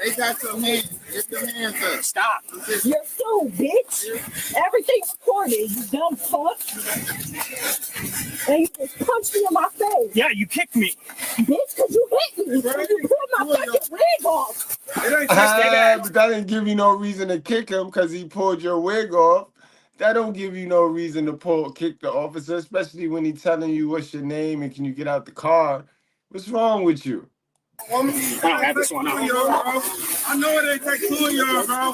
They got some hands. Get them hands up. Stop. You're so bitch. Everything's recorded, you dumb fuck. And you just punched me in my face. Yeah, you kicked me. Bitch, because you hit me. You pulled my fucking wig off. But that didn't give you no reason to kick him because he pulled your wig off. That don't give you no reason to kick the officer, especially when he's telling you what's your name and can you get out the car. What's wrong with you? I don't have this one. I know it ain't take two of y'all, bro.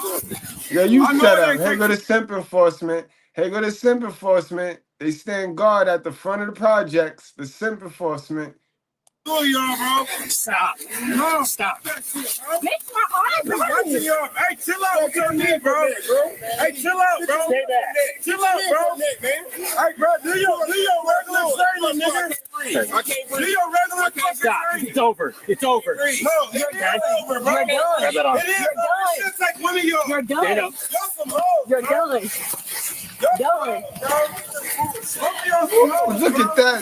Yeah, you shut up. Here go the Simp enforcement. Here go the Simp enforcement. They stand guard at the front of the projects. The Simp enforcement. Two of y'all, bro. Stop. No, stop. Make my arm hurt. Hey, chill out with your knee, bro. Hey, chill out, bro. Stay back. Chill out, bro. Hey, bro, do your regular training, nigga. I can't breathe. Do your regular fucking Stop. training. It's over. It's over. No, it's over, bro. Grab that on. It is over. It's like one of y'all. You're Stand done. up. Y'all some hoes, You're bro. done. Done. Look at that.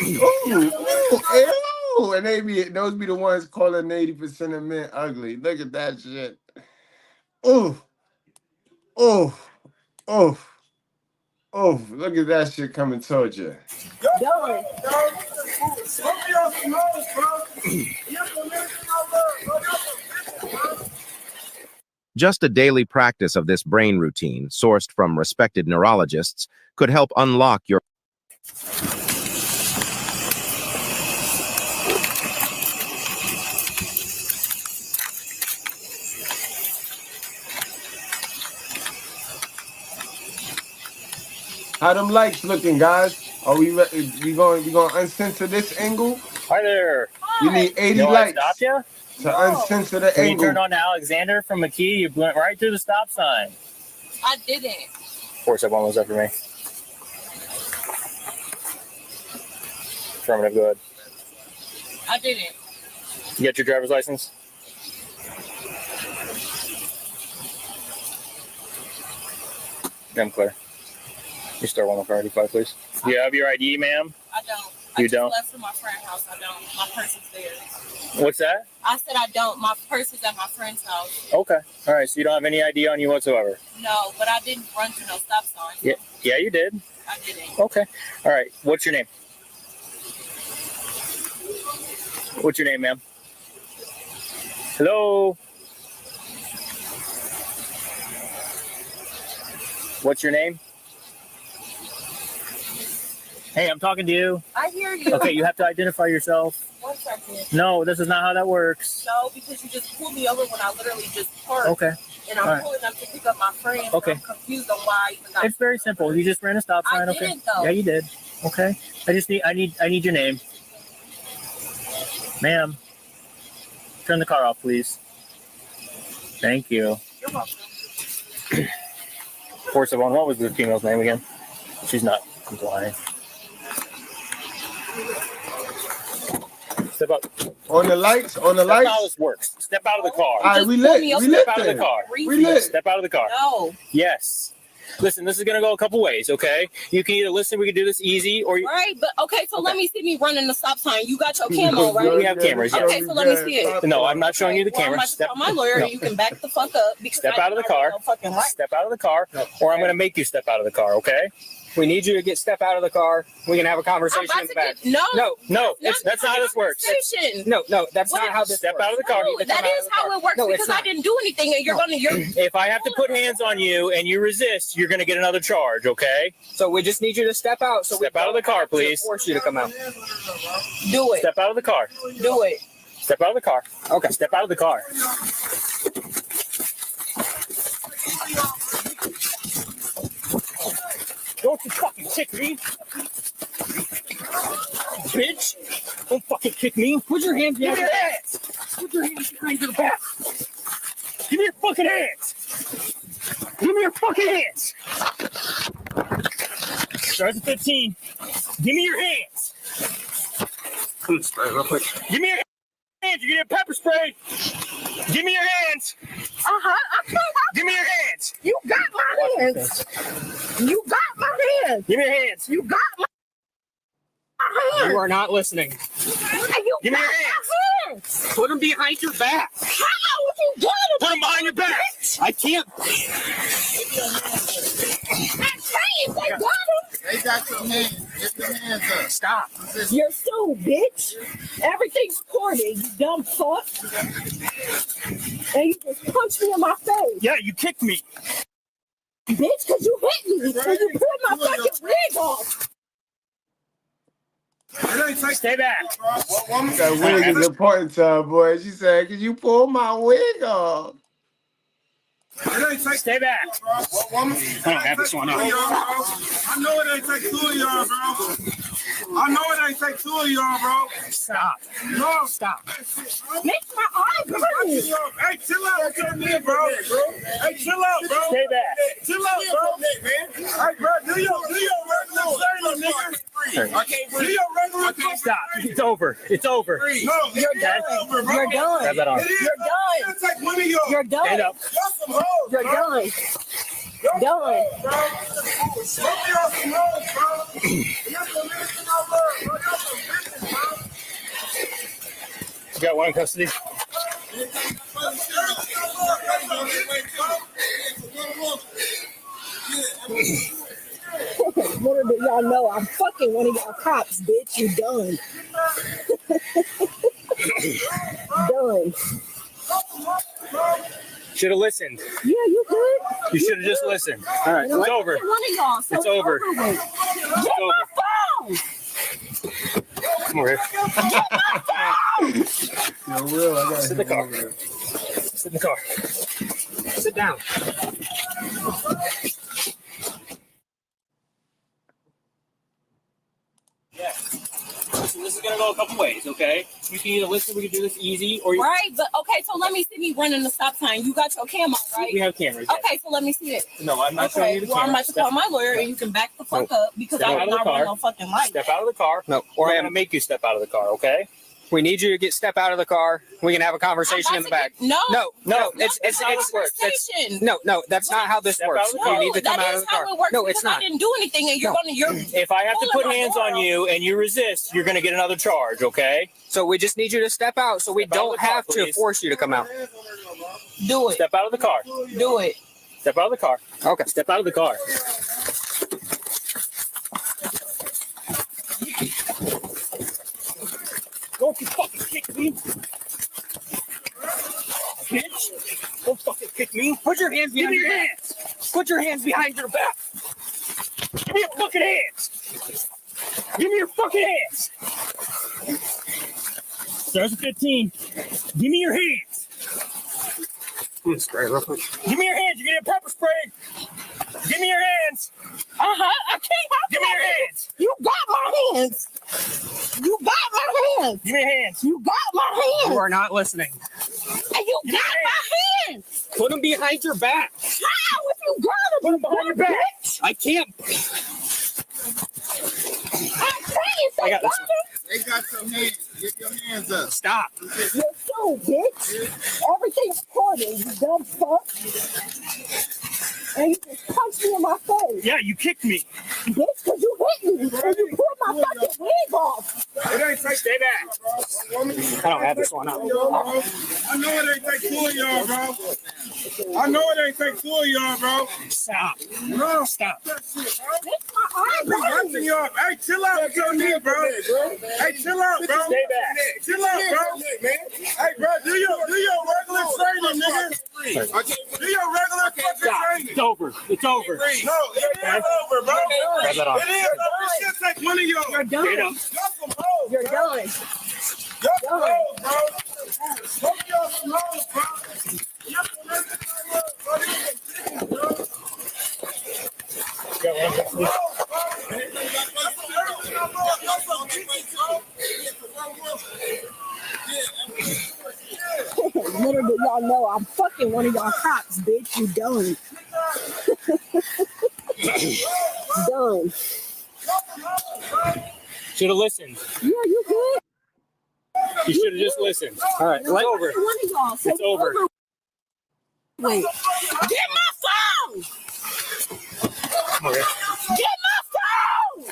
Ooh, and those be the ones calling 80% of men ugly. Look at that shit. Ooh. Look at that shit coming towards you. Done. Just a daily practice of this brain routine, sourced from respected neurologists, could help unlock your... How them lights looking, guys? Are we going uncensor this angle? Hi there. You need 80 You know lights I stopped you? to uncensor the When you angle. turned on to Alexander from McKee, you went right through the stop sign. I didn't. 471 was up for me. Affirmative, go ahead. I didn't. You got your driver's license? I'm clear. You start 105, please. Do you have your ID, ma'am? I don't. You I just don't? left from my friend's house. I don't. My purse is there. What's that? I said I don't. My purse is at my friend's house. Okay. All right. So you don't have any ID on you whatsoever? No, but I didn't run to no stop sign. Yeah, you did. I didn't. Okay. All right. What's your name? What's your name, ma'am? Hello? What's your name? Hey, I'm talking to you. I hear you. Okay, you have to identify yourself. 1 second. No, this is not how that works. No, because you just pulled me over when I literally just parked. Okay. And I'm All right. pulling up to pick up my friend. Okay. I'm confused on why I even got. It's very simple. You just ran a stop sign. I Okay. didn't, though. Yeah, you did. Okay. I need your name. Ma'am. Turn the car off, please. Thank you. You're welcome. 471, what was the female's name again? She's not complying. Step up. On the lights? That's not how this works. Step out of the car. All right, we lit. Step out of the car. We lit. Step out of the car. No. Yes. Listen, this is going to go a couple ways, okay? You can either listen, we can do this easy, or... Right, but okay, so let me see me running the stop sign. You got your camo, right? We have cameras, yes. Okay, so let me see it. No, I'm not showing you the Well, I'm camera. about to tell my lawyer you can back the fuck up. Because Step out of the car. Fucking right. Step out of the car, or I'm going to make you step out of the car, okay? We need you to step out of the car. We can have a conversation in the back. No, that's not how this works. No, that's not how this Step works. out of the car. That is how it works because I didn't do anything, and you're If I have to put hands on you and you resist, you're gonna get another charge, okay? So we just need you to step out. So step out of the car, please. Force you to come out. Do it. Step out of the car. Do it. Step out of the car. Okay, step out of the car. Don't you fucking kick me, bitch! Don't fucking kick me. Put your hands behind your ass. Put your hands behind your back. Give me your fucking hands. Give me your fucking hands. Starts at 15. Give me your hands. Come spray real quick. Give me your hands. You're getting pepper spray. Give me your hands. Give me your hands. You got my hands. You got my hands. Give me your hands. You got my hands. You are not listening. Give me your hands. Put them behind your back. How would you get them? Put them behind your back. I can't. They got them. They got your hands. Get your hands up. Stop. You're so bitch. Everything's recorded, you dumb fuck. And you just punched me in my face. Yeah, you kicked me. Bitch, because you hit me. And you pulled my fucking wig off. Stay back. That wig is important to her, boy. She said, "Could you pull my wig off?" Stay back. I don't have this one on. I know it ain't take two of y'all, bro. I know it ain't take two of y'all, bro. Stop. No. Stop. Makes my eye burn. Hey, chill out, bro. Hey, chill out, bro. Stay back. Chill out, bro. Hey, bro, do your regular thing, nigga. I can't do your regular thing. Stop. It's over. It's over. No, you're done. You're done. Grab that arm. You're done. You're done. Stand up. Y'all some hoes, You're bro. done. Done. Bro. Y'all some hoes, bro. Y'all some bitches I love, bro. Y'all some bitches, bro. You got one in custody. Little did y'all know I'm fucking one of y'all cops, bitch. You done. Done. Should have listened. Yeah, you good. You should have just listened. All right, it's over. One of y'all. So It's over. Get my phone. Come over here. Yo, Will, I gotta Sit in the car. Sit in the car. Sit down. Yeah. So this is gonna go a couple ways, okay? You can either listen, we can do this easy, or you Right, but okay, so let me see me running the stop sign. You got your cam on, right? we have cameras. Yeah. Okay, so let me see it. No, I'm not showing you the Well, I'm camera. about to call my lawyer and you can back the fuck up because Step I out will of the not run car. no fucking light. Step out of the car. No, or I'm gonna make you step out of the car, okay? We need you to step out of the car. We can have a conversation in the back. No, it's conversation. no, that's not how this Step out works. of the You car. need to come That out of is the car. how it works No, it's because I not. didn't do anything and you're If I have to put pulling my hands on girl. you and you resist, you're gonna get another charge, okay? So we just need you to step out so we Step out of don't the car, have to please. force you to come out. Do it. Step out of the car. Do it. Step out of the car. Okay. Step out of the car. Don't you fucking kick me, bitch! Don't fucking kick me. Put your hands behind your hands. Put your hands behind your back. Give me your fucking hands. Give me your fucking hands. Starts at 15. Give me your hands. Spray real quick. Give me your hands. You're getting pepper sprayed. Give me your hands. I can't have Give me your hands. You got my hands. You got my hands. Give me your hands. You got my hands. You are not listening. And you got my hands. Put them behind your back. How if you got them? Put them behind your back. I can't. I got this. They got your hands. Get your hands up. Stop. You're so bitch. Everything's recorded, you dumb fuck. And you just punched me in my face. Yeah, you kicked me. Bitch, because you hit me. And you pulled my fucking wig off. It ain't take Stay back. I don't have this one on. I know it ain't take two of y'all, bro. I know it ain't fake two of y'all, bro. Stop. No. Stop. That shit, bro. I'm watching y'all. Hey, chill out with your knee, bro. Hey, chill out, bro. Stay back. Chill out, bro. Hey, bro, do your regular training, nigga. Do your regular fucking training. It's over. It's over. No, it is over, bro. Grab that off. It is over. This shit take one of y'all. You're done. Get up. Y'all some hoes. You're done. Y'all some hoes, bro. Both of y'all some hoes, bro. Y'all some hoes, bro. Little did y'all know I'm fucking one of y'all cops, bitch. You done. Done. Should have listened. Yeah, you good. You should have just listened. All right, No, it's over. one of y'all, so It's over. Wait. Get my phone! Come on, guys. Get my phone!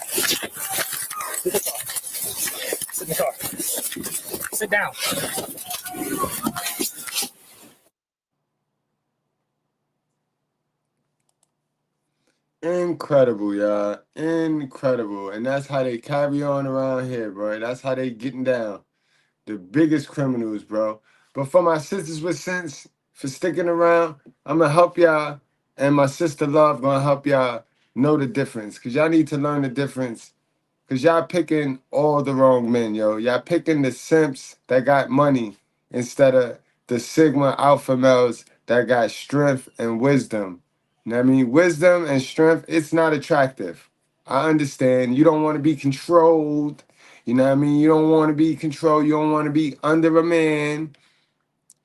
Sit in the car. Sit down. Incredible, y'all. Incredible. And that's how they carry on around here, bro. That's how they getting down. The biggest criminals, bro. But for my sisters with sense, for sticking around, I'm going to help y'all. And my sister Love going to help y'all know the difference. Because y'all need to learn the difference. Because y'all picking all the wrong men, yo. Y'all picking the simps that got money instead of the Sigma alpha males that got strength and wisdom. You know what I mean? Wisdom and strength, it's not attractive. I understand. You don't want to be controlled. You know what I mean? You don't want to be controlled. You don't want to be under a man.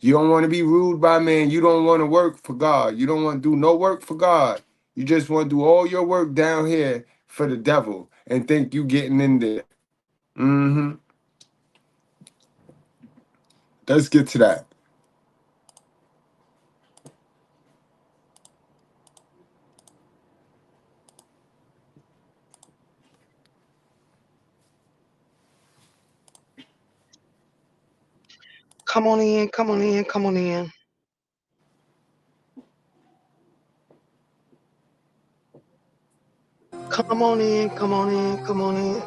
You don't want to be ruled by a man. You don't want to work for God. You don't want to do no work for God. You just want to do all your work down here for the devil and think you getting in there. Mm-hmm. Let's get to that. Come on in, come on in, come on in. Come on in, come on in, come on in.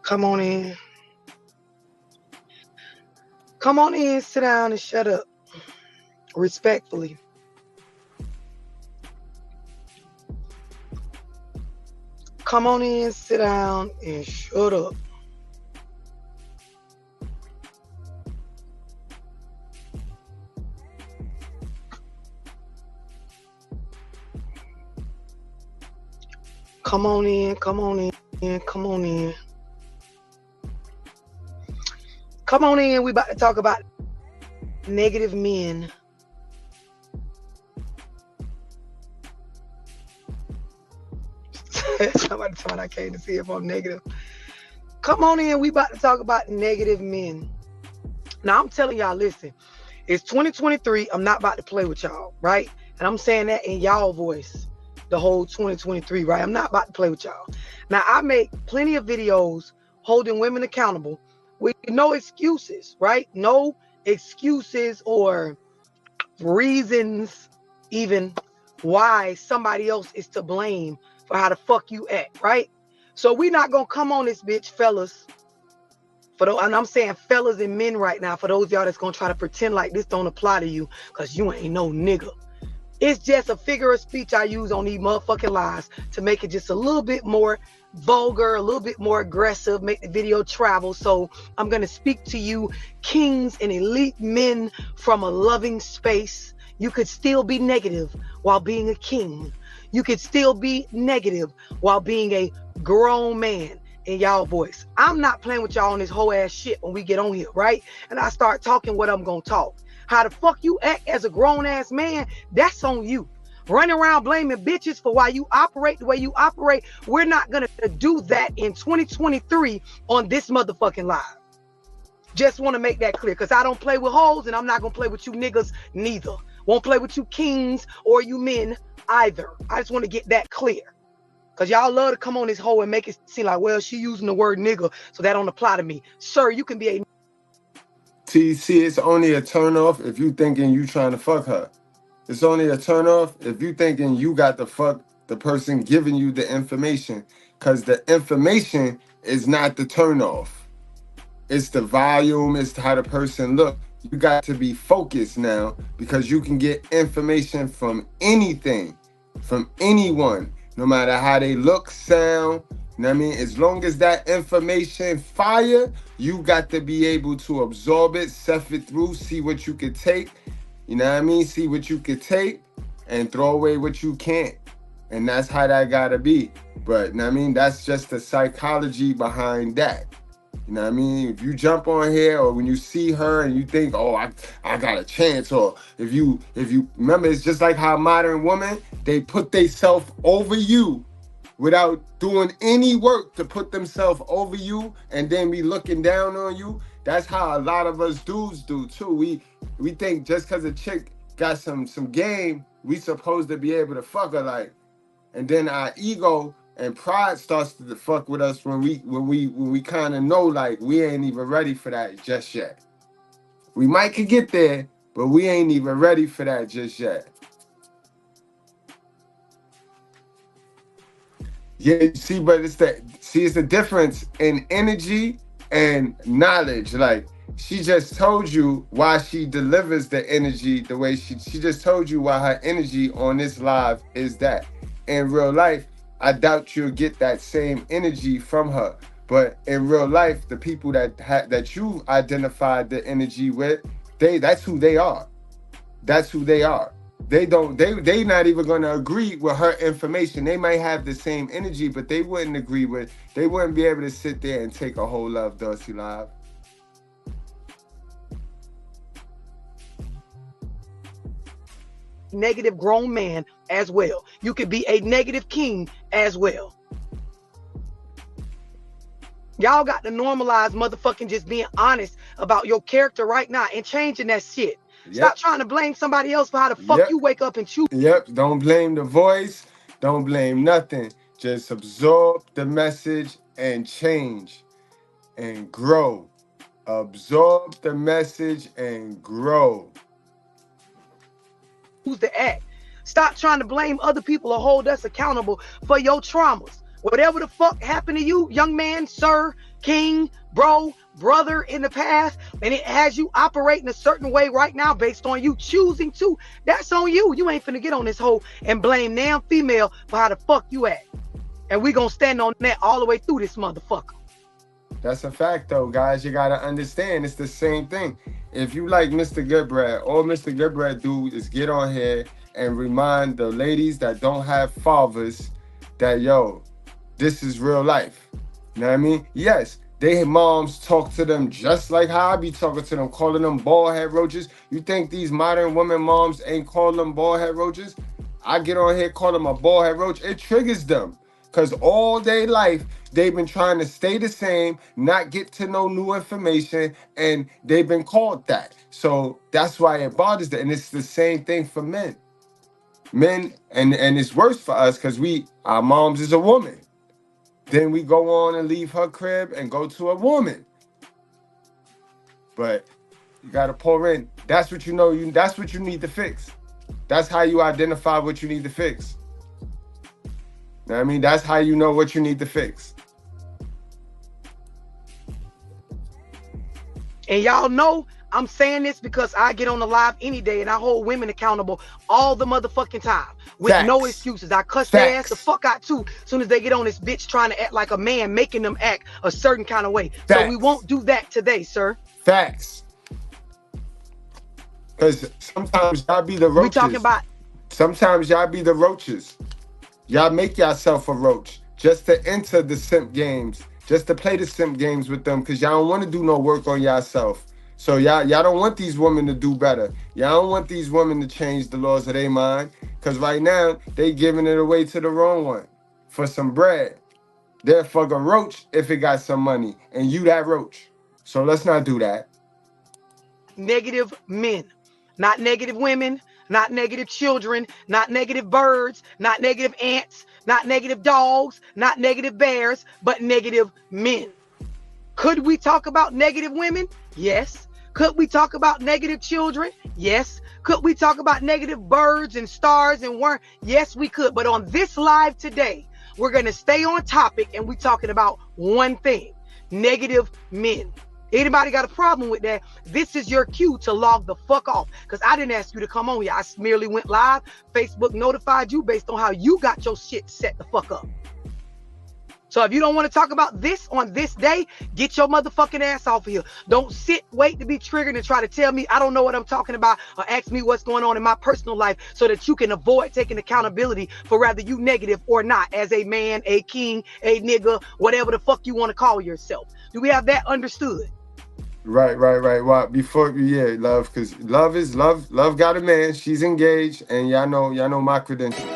Come on in. Come on in, sit down and shut up. Respectfully. Come on in, sit down and shut up. Come on in, come on in, come on in. Come on in, we about to talk about negative men. Somebody told me I came to see if I'm negative. Come on in, we about to talk about negative men. Now I'm telling y'all, listen, it's 2023. I'm not about to play with y'all, right? And I'm saying that in y'all voice the whole 2023, right? I'm not about to play with y'all. Now I make plenty of videos holding women accountable with no excuses, right? No excuses or reasons even why somebody else is to blame for how the fuck you act, right? So we're not gonna come on this bitch, fellas. And I'm saying fellas and men right now, for those of y'all that's gonna try to pretend like this don't apply to you, because you ain't no nigga. It's just a figure of speech I use on these motherfucking lies to make it just a little bit more vulgar, a little bit more aggressive, make the video travel. So I'm gonna speak to you kings and elite men from a loving space. You could still be negative while being a king. You could still be negative while being a grown man in y'all voice. I'm not playing with y'all on this whole ass shit when we get on here, right? And I start talking what I'm gonna talk. How the fuck you act as a grown ass man, that's on you. Running around blaming bitches for why you operate the way you operate, we're not gonna do that in 2023 on this motherfucking live. Just want to make that clear, because I don't play with hoes and I'm not gonna play with you niggas neither. Won't play with you kings or you men either. I just want to get that clear. Because y'all love to come on this hoe and make it seem like, well, she using the word nigga, so that don't apply to me. Sir, you can be a... TC, it's only a turnoff if you thinking you trying to fuck her. It's only a turnoff if you thinking you got to fuck the person giving you the information. Because the information is not the turnoff. It's the volume, it's how the person look. You got to be focused now because you can get information from anything, from anyone, no matter how they look, sound. You know what I mean? As long as that information fire, you got to be able to absorb it, sift it through, see what you could take. You know what I mean? See what you could take and throw away what you can't. And that's how that gotta be. But, you know what I mean? That's just the psychology behind that. You know what I mean? If you jump on here or when you see her and you think, oh, I got a chance, or if you remember, it's just like how modern women, they put themselves over you without doing any work to put themselves over you and then be looking down on you. That's how a lot of us dudes do too. We think just because a chick got some game, we supposed to be able to fuck her, like, and then our ego and pride starts to fuck with us when we kind of know like we ain't even ready for that just yet. We might could get there, but we ain't even ready for that just yet. Yeah, see, but it's the difference in energy and knowledge. Like, she just told you why she delivers the energy the way she just told you why her energy on this live is that. In real life, I doubt you'll get that same energy from her. But in real life, the people that you identified the energy with, that's who they are. That's who they are. They not even gonna agree with her information. They might have the same energy, but they wouldn't be able to sit there and take a whole Love Dorsey live. Negative grown man as well. You could be a negative king as well. Y'all got to normalize motherfucking just being honest about your character right now and changing that shit. Yep. Stop trying to blame somebody else for how the fuck you wake up and choose. Yep, don't blame the voice. Don't blame nothing. Just absorb the message and change and grow. Absorb the message and grow. Who's the act? Stop trying to blame other people or hold us accountable for your traumas. Whatever the fuck happened to you, young man, sir, king, bro, brother in the past, and it has you operating a certain way right now based on you choosing to, that's on you. You ain't finna get on this hoe and blame damn female for how the fuck you act. And we gonna stand on that all the way through this motherfucker. That's a fact though, guys. You gotta understand it's the same thing. If you like Mr. Goodbread, all Mr. Goodbread do is get on here and remind the ladies that don't have fathers that, yo, this is real life. You know what I mean? Yes, they moms talk to them just like how I be talking to them, calling them bald head roaches. You think these modern women moms ain't call them bald head roaches? I get on here, call them a bald head roach. It triggers them. Because all day life, they've been trying to stay the same, not get to know new information, and they've been called that. So that's why it bothers them. And it's the same thing for men. Men, and it's worse for us because our moms is a woman. Then we go on and leave her crib and go to a woman. But you got to pour in. That's what you know. That's what you need to fix. That's how you identify what you need to fix. You know what I mean? That's how you know what you need to fix. And y'all know I'm saying this because I get on the live any day and I hold women accountable all the motherfucking time with no excuses. I cuss their ass the fuck out too as soon as they get on this bitch trying to act like a man, making them act a certain kind of way. So we won't do that today, sir. Facts. Because sometimes y'all be the roaches. We talking about... Sometimes y'all be the roaches. Y'all make yourself a roach just to enter the simp games, just to play the simp games with them because y'all don't want to do no work on yourself. So y'all don't want these women to do better. Y'all don't want these women to change the laws of their mind because right now they giving it away to the wrong one for some bread. They'll fuck a roach if it got some money and you that roach. So let's not do that. Negative men, not negative women, not negative children, not negative birds, not negative ants, Not negative dogs, not negative bears, but negative men. Could we talk about negative women? Yes. Could we talk about negative children? Yes. Could we talk about negative birds and stars and worms? Yes, we could. But on this live today, we're going to stay on topic and we're talking about one thing: negative men. Anybody got a problem with that? This is your cue to log the fuck off, because I didn't ask you to come on here. I merely went live. Facebook notified you based on how you got your shit set the fuck up. So if you don't want to talk about this on this day, get your motherfucking ass off of here. Don't wait to be triggered and try to tell me I don't know what I'm talking about, or ask me what's going on in my personal life so that you can avoid taking accountability for whether you negative or not as a man, a king, a nigga, whatever the fuck you want to call yourself. Do we have that understood? Right. Well, before, love, because love is love. Love got a man. She's engaged, and y'all know my credentials.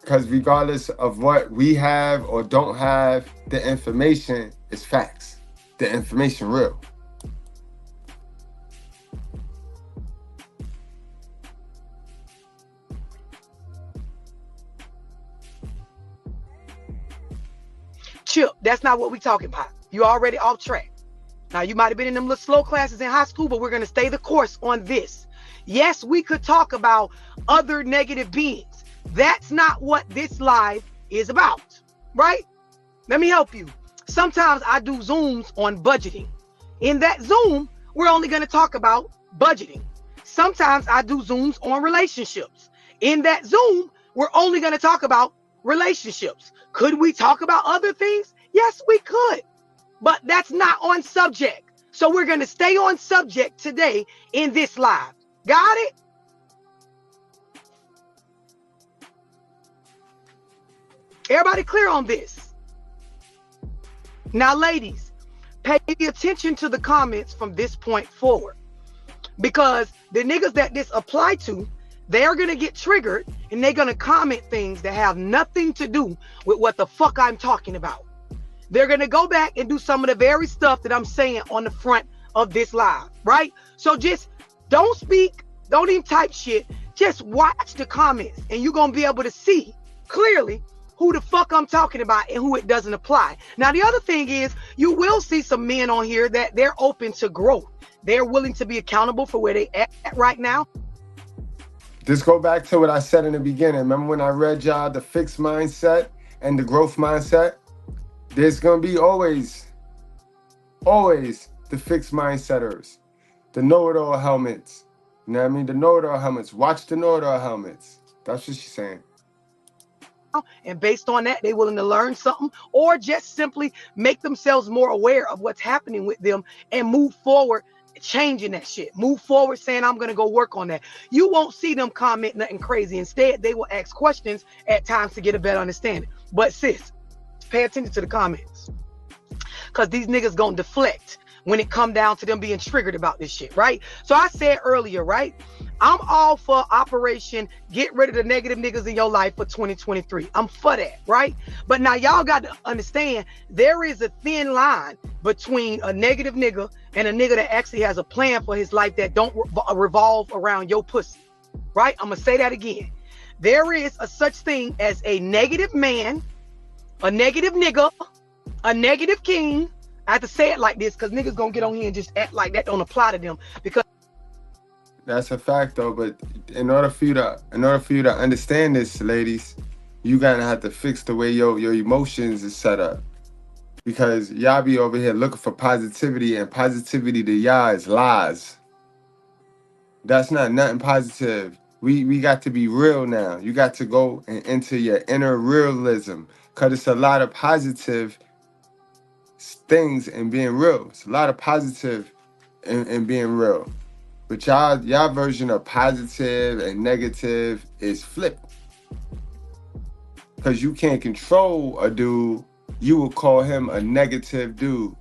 Because regardless of what we have or don't have, the information is facts. The information real. Chip, that's not what we talking about. You already off track. Now, you might have been in them little slow classes in high school, but we're going to stay the course on this. Yes, we could talk about other negative beings. That's not what this live is about, right? Let me help you. Sometimes I do Zooms on budgeting. In that Zoom, we're only going to talk about budgeting. Sometimes I do Zooms on relationships. In that Zoom, we're only going to talk about relationships. Could we talk about other things? Yes, we could. But that's not on subject. So we're going to stay on subject today in this live. Got it? Everybody clear on this? Now, ladies, pay attention to the comments from this point forward, because the niggas that this apply to, they're going to get triggered and they're going to comment things that have nothing to do with what the fuck I'm talking about. They're going to go back and do some of the very stuff that I'm saying on the front of this live, right? So just don't speak, don't even type shit. Just watch the comments and you're going to be able to see clearly who the fuck I'm talking about and who it doesn't apply. Now, the other thing is, you will see some men on here that they're open to growth. They're willing to be accountable for where they at right now. Just go back to what I said in the beginning. Remember when I read y'all the fixed mindset and the growth mindset? There's going to be always the fixed mindsetters, the know-it-all helmets. You know what I mean? The know-it-all helmets. Watch the know-it-all helmets. That's what she's saying. And based on that, they're willing to learn something or just simply make themselves more aware of what's happening with them and move forward, changing that shit. Move forward saying, I'm going to go work on that. You won't see them comment nothing crazy. Instead, they will ask questions at times to get a better understanding. But sis, pay attention to the comments, because these niggas going to deflect when it come down to them being triggered about this shit, right? So I said earlier, right? I'm all for Operation Get Rid of the Negative Niggas in Your Life for 2023. I'm for that, right? But now y'all got to understand, there is a thin line between a negative nigga and a nigga that actually has a plan for his life that don't revolve around your pussy, right? I'm going to say that again. There is a such thing as a negative man, a negative nigga, a negative king. I have to say it like this because niggas gonna get on here and just act like that don't apply to them. Because that's a fact though. But in order for you to understand this, ladies, you gotta have to fix the way your emotions is set up. Because y'all be over here looking for positivity, and positivity to y'all is lies. That's not nothing positive. We got to be real now. You got to go and into your inner realism, because it's a lot of positive things in being real. It's a lot of positive in being real. But y'all version of positive and negative is flipped. Because you can't control a dude, you will call him a negative dude.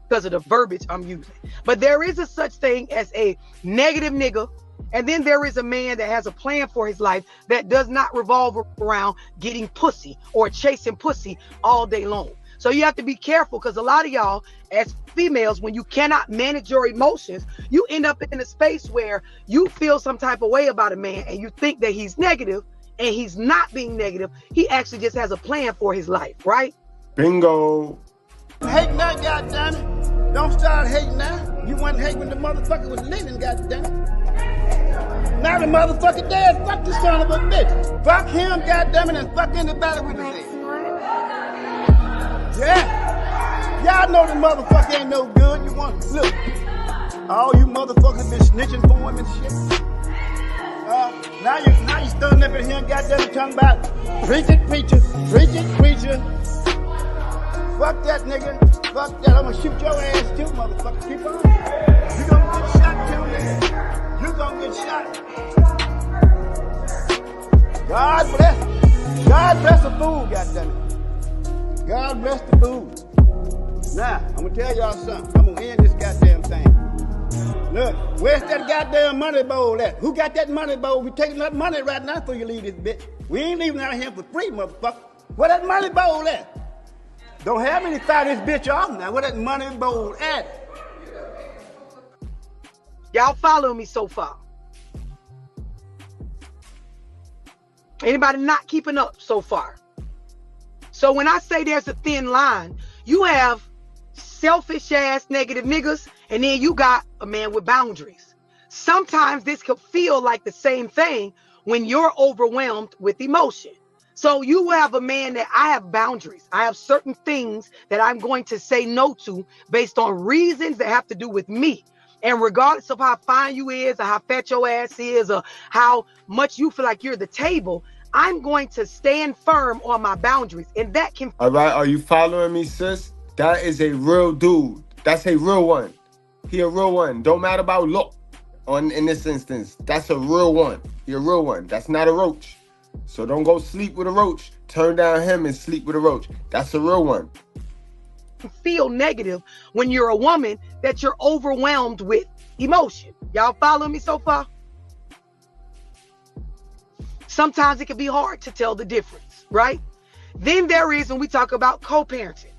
because of the verbiage I'm using. But there is a such thing as a negative nigga, and then there is a man that has a plan for his life that does not revolve around getting pussy or chasing pussy all day long. So you have to be careful, because a lot of y'all as females, when you cannot manage your emotions, you end up in a space where you feel some type of way about a man and you think that he's negative, and he's not being negative. He actually just has a plan for his life, right? Bingo. Hate now, goddammit. Don't start hating now. You wasn't hating when the motherfucker was living, goddammit. Now the motherfucker dead. Fuck the son of a bitch. Fuck him, goddammit, and fuck anybody with his head. Yeah. Y'all know the motherfucker ain't no good. You want to look. All you motherfuckers been snitching for him and shit. Now you standing up in here and goddamn talking about preaching, preacher. Fuck that nigga. Fuck that. I'm gonna shoot your ass too, motherfucker. Keep on. You gonna get shot too, nigga. You gonna get shot. God bless. God bless the fool, goddammit. God bless the fool. Now, I'm gonna tell y'all something. I'm gonna end this goddamn thing. Look, where's that goddamn money bowl at? Who got that money bowl? We taking that money right now before you leave this bitch. We ain't leaving out here for free, motherfucker. Where that money bowl at? Don't have any fire this bitch off now. Where that money bowl at? Y'all follow me so far? Anybody not keeping up so far? So when I say there's a thin line, you have selfish ass negative niggas, and then you got a man with boundaries. Sometimes this could feel like the same thing when you're overwhelmed with emotion. So you have a man that I have boundaries. I have certain things that I'm going to say no to based on reasons that have to do with me. And regardless of how fine you is, or how fat your ass is, or how much you feel like you're the table, I'm going to stand firm on my boundaries. And that can... All right, are you following me, sis? That is a real dude. That's a real one. He a real one. Don't matter about look in this instance. That's a real one. He a real one. That's not a roach. So don't go sleep with a roach. Turn down him and sleep with a roach. That's a real one. Feel negative when you're a woman that you're overwhelmed with emotion. Y'all follow me so far? Sometimes it can be hard to tell the difference, right? Then there is, when we talk about co-parenting,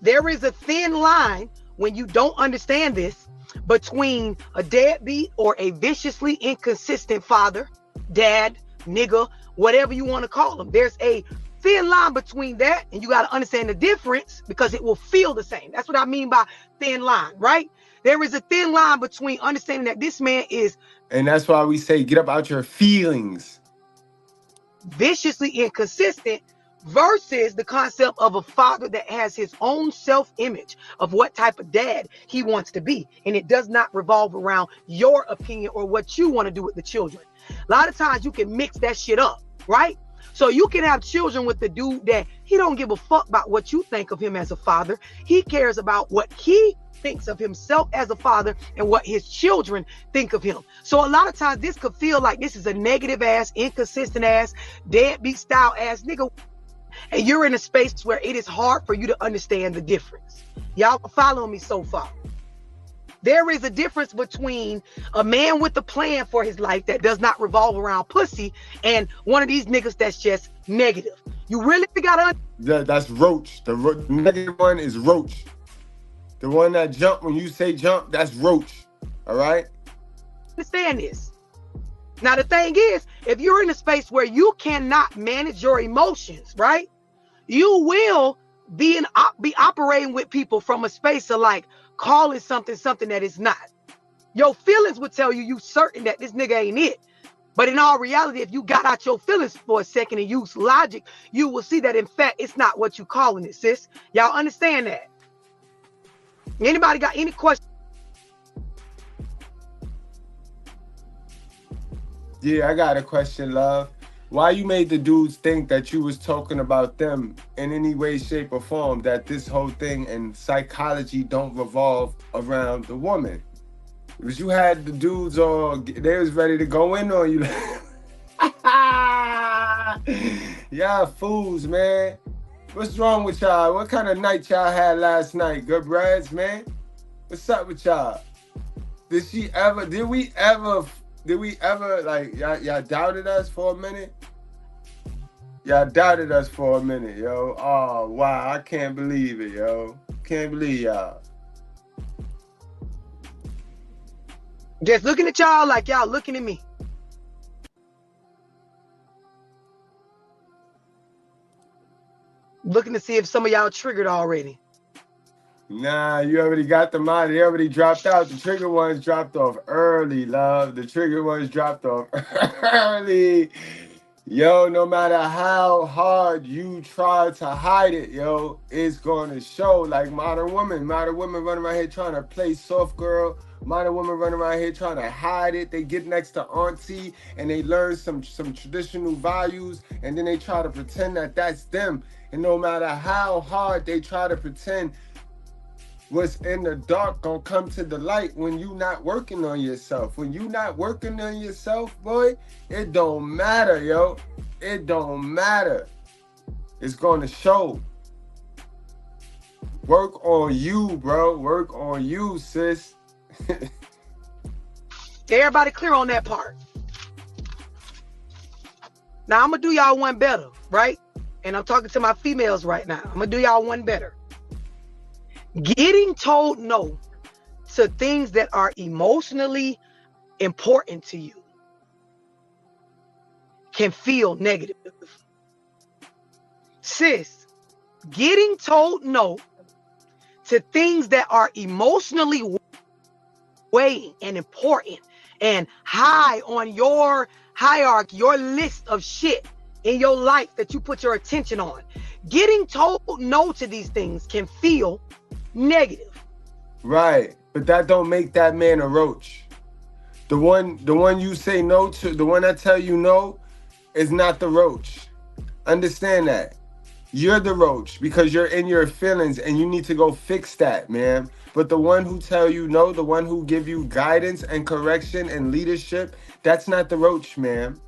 there is a thin line when you don't understand this between a deadbeat or a viciously inconsistent father, dad, nigga, whatever you want to call him. There's a thin line between that, and you got to understand the difference because it will feel the same. That's what I mean by thin line, right? There is a thin line between understanding that this man is... And that's why we say get up out your feelings. Viciously inconsistent versus the concept of a father that has his own self-image of what type of dad he wants to be. And it does not revolve around your opinion or what you want to do with the children. A lot of times you can mix that shit up, right? So you can have children with the dude that he don't give a fuck about what you think of him as a father. He cares about what he thinks of himself as a father and what his children think of him. So a lot of times this could feel like this is a negative ass, inconsistent ass, deadbeat style ass nigga. And you're in a space where it is hard for you to understand the difference. Y'all follow me so far? There is a difference between a man with a plan for his life that does not revolve around pussy and one of these niggas that's just negative. You really gotta... That's Roach. The negative one is Roach. The one that jump when you say jump, that's Roach. All right? Understand this. Now, the thing is, if you're in a space where you cannot manage your emotions, right? You will be operating with people from a space of like calling something that is not. Your feelings would tell you certain that this nigga ain't it. But in all reality, if you got out your feelings for a second and use logic, you will see that in fact, it's not what you calling it, sis. Y'all understand that? Anybody got any questions? Yeah, I got a question, love. Why you made the dudes think that you was talking about them in any way, shape, or form, that this whole thing and psychology don't revolve around the woman? Because you had the dudes all, they was ready to go in on you. Y'all fools, man. What's wrong with y'all? What kind of night y'all had last night? Good breads, man? What's up with y'all? Did we ever like y'all doubted us for a minute? Y'all doubted us for a minute, yo. Oh wow, I can't believe it, yo. Can't believe y'all. Just looking at y'all like y'all looking at me. Looking to see if some of y'all triggered already. Nah, you already got them out. They already dropped out. The trigger ones dropped off early, love. The trigger ones dropped off early. Yo, no matter how hard you try to hide it, yo, it's going to show. Like modern women running around here trying to play soft girl. Modern women running around here trying to hide it. They get next to auntie and they learn some traditional values, and then they try to pretend that that's them. And no matter how hard they try to pretend, what's in the dark gonna come to the light when you not working on yourself. When you not working on yourself, boy, it don't matter, yo. It don't matter. It's gonna show. Work on you, bro. Work on you, sis. Everybody clear on that part? Now I'm gonna do y'all one better, right? And I'm talking to my females right now. I'm gonna do y'all one better. Getting told no to things that are emotionally important to you can feel negative. Sis, getting told no to things that are emotionally weighing and important and high on your hierarchy, your list of shit in your life that you put your attention on. Getting told no to these things can feel negative. Right, but that don't make that man a roach. The one you say no to, the one that tell you no, is not the roach. Understand that. You're the roach because you're in your feelings and you need to go fix that, man. But the one who tell you no, the one who give you guidance and correction and leadership, that's not the roach, man.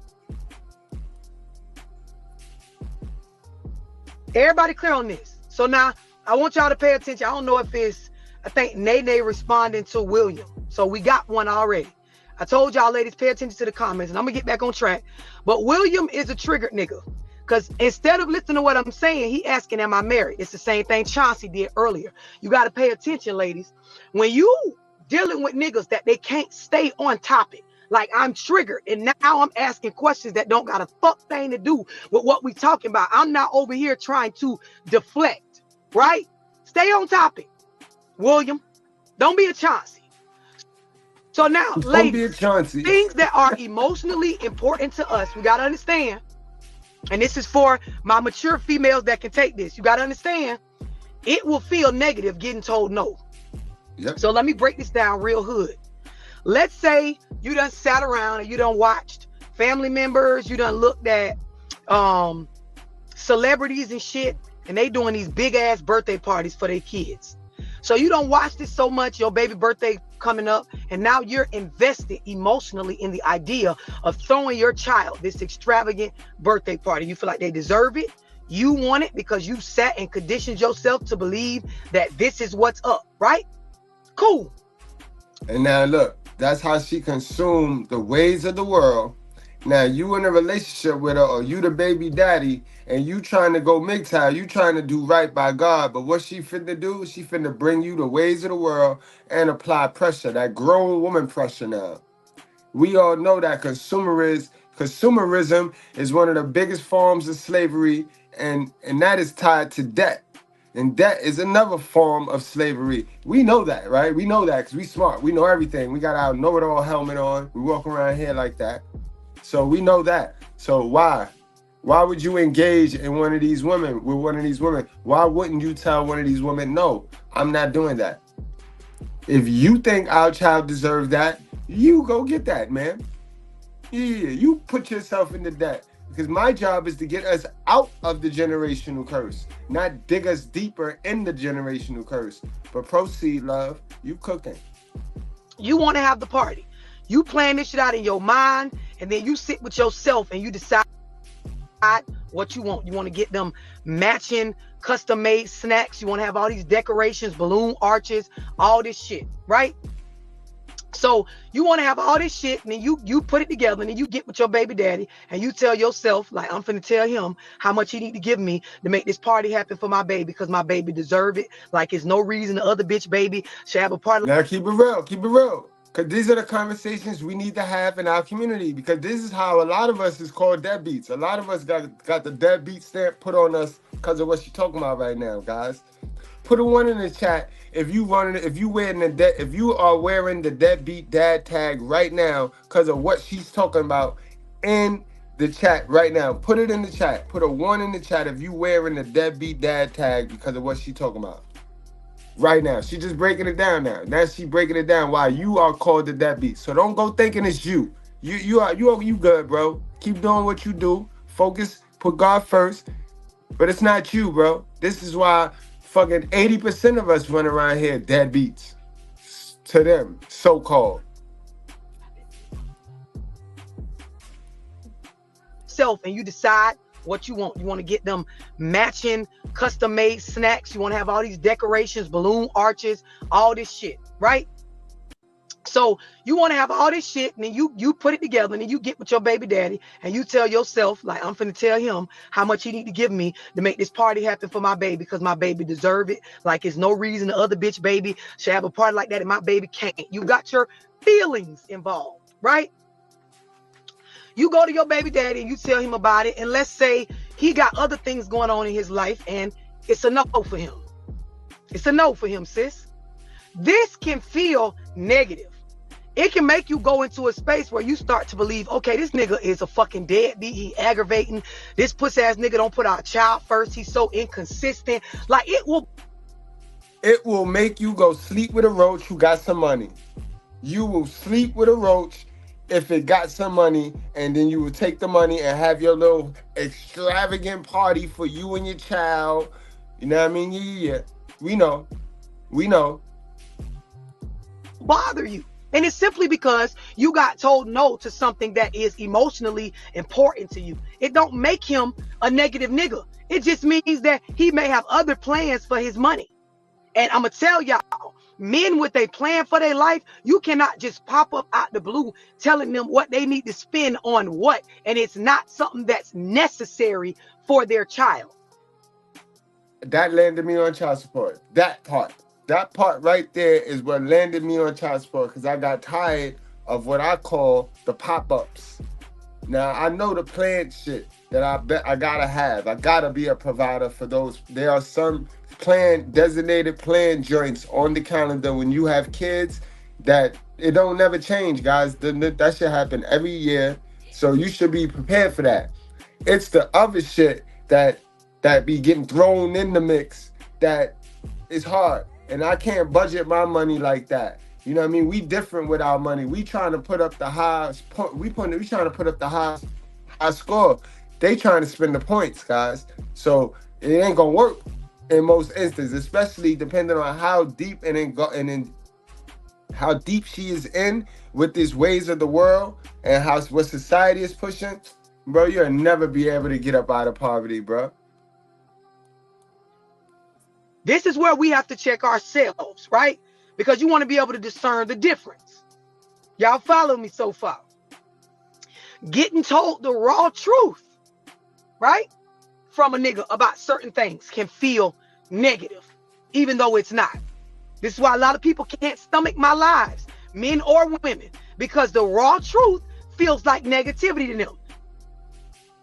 Everybody clear on this? So now I want y'all to pay attention. I don't know if it's, I think Nene responding to William. So we got one already. I told y'all ladies, pay attention to the comments and I'm gonna get back on track. But William is a triggered nigga. Because instead of listening to what I'm saying, he asking, am I married? It's the same thing Chauncey did earlier. You got to pay attention, ladies. When you dealing with niggas that they can't stay on topic, like I'm triggered and now I'm asking questions that don't got a fuck thing to do with what we talking about. I'm not over here trying to deflect, right? Stay on topic, William. Don't be a Chauncey. So now, ladies, things that are emotionally important to us, we got to understand. And this is for my mature females that can take this. You got to understand, it will feel negative getting told no. Yep. So let me break this down real hood. Let's say you done sat around and you done watched family members, you done looked at celebrities and shit, and they doing these big ass birthday parties for their kids. So you don't watch this so much, your baby birthday coming up, and now you're invested emotionally in the idea of throwing your child this extravagant birthday party. You feel like they deserve it. You want it because you sat and conditioned yourself to believe that this is what's up, right? Cool. And now look, that's how she consumed the ways of the world. Now you in a relationship with her, or you the baby daddy, and you trying to go MGTOW, you trying to do right by God, but what she finna do, she finna bring you the ways of the world and apply pressure, that grown woman pressure now. We all know that consumerism is one of the biggest forms of slavery, and that is tied to debt. And debt is another form of slavery. We know that, right? We know that because we smart. We know everything. We got our know-it-all helmet on. We walk around here like that. So we know that. So why? Why would you engage in one of these women, with one of these women? Why wouldn't you tell one of these women, no, I'm not doing that? If you think our child deserves that, you go get that, man. Yeah, you put yourself into debt. Because my job is to get us out of the generational curse, not dig us deeper in the generational curse. But proceed, love. You cooking. You want to have the party. You plan this shit out in your mind, and then you sit with yourself and you decide what you want. You want to get them matching custom made snacks. You want to have all these decorations, balloon arches, all this shit, right? So you want to have all this shit, and then you put it together, and then you get with your baby daddy, and you tell yourself, like, I'm finna tell him how much he need to give me to make this party happen for my baby, because my baby deserve it. Like, it's no reason the other bitch baby should have a party. Now keep it real, because these are the conversations we need to have in our community, because this is how a lot of us is called deadbeats. A lot of us got the deadbeat stamp put on us because of what she's talking about right now, guys. Put a 1 in the chat if you are wearing the deadbeat dad tag right now because of what she's talking about in the chat right now. Put it in the chat. Put a 1 in the chat if you wearing the deadbeat dad tag because of what she's talking about right now. She's just breaking it down now. Now she breaking it down why you are called the deadbeat. So don't go thinking it's you. You good, bro. Keep doing what you do. Focus. Put God first. But it's not you, bro. This is why fucking 80% of us run around here deadbeats to them, so-called. And you decide what you want. You want to get them matching custom-made snacks. You want to have all these decorations, balloon arches, all this shit, right? So you want to have all this shit, and then you put it together, and then you get with your baby daddy, and you tell yourself, like, I'm finna tell him how much he need to give me to make this party happen for my baby, because my baby deserve it. Like, it's no reason the other bitch baby should have a party like that, and my baby can't. You got your feelings involved, right? You go to your baby daddy and you tell him about it, and let's say he got other things going on in his life, and it's a no for him. It's a no for him, sis. This can feel negative. It can make you go into a space where you start to believe, okay, this nigga is a fucking deadbeat. He aggravating. This pussy ass nigga don't put our child first. He's so inconsistent. Like, it will make you go sleep with a roach who got some money. You will sleep with a roach if it got some money, and then you will take the money and have your little extravagant party for you and your child. You know what I mean? Yeah. We know. Bother you. And it's simply because you got told no to something that is emotionally important to you. It don't make him a negative nigga. It just means that he may have other plans for his money. And I'm going to tell y'all, men with a plan for their life, you cannot just pop up out the blue telling them what they need to spend on what. And it's not something that's necessary for their child. That landed me on child support. That part right there is what landed me on child support, because I got tired of what I call the pop-ups. Now, I know the planned shit that I gotta have. I gotta be a provider for those. There are some designated planned joints on the calendar when you have kids that it don't never change, guys. That shit happen every year. So you should be prepared for that. It's the other shit that be getting thrown in the mix that is hard. And I can't budget my money like that. You know what I mean? We different with our money. We trying to put up the highest point. We trying to put up the high score. They trying to spend the points, guys. So it ain't gonna work in most instances, especially depending on how deep and how deep she is in with these ways of the world and what society is pushing. Bro, you'll never be able to get up out of poverty, bro. This is where we have to check ourselves, right? Because you want to be able to discern the difference. Y'all follow me so far? Getting told the raw truth, right, from a nigga about certain things can feel negative, even though it's not. This is why a lot of people can't stomach my lives, men or women, because the raw truth feels like negativity to them.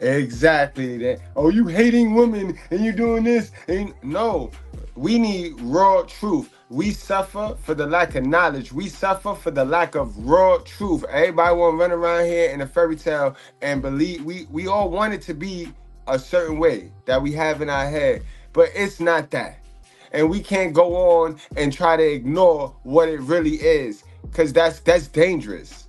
Exactly that. Oh, you hating women and you doing this. And no, we need raw truth. We suffer for the lack of knowledge. We suffer for the lack of raw truth. Everybody want to run around here in a fairy tale and believe we all want it to be a certain way that we have in our head, but it's not that. And we can't go on and try to ignore what it really is, because that's dangerous.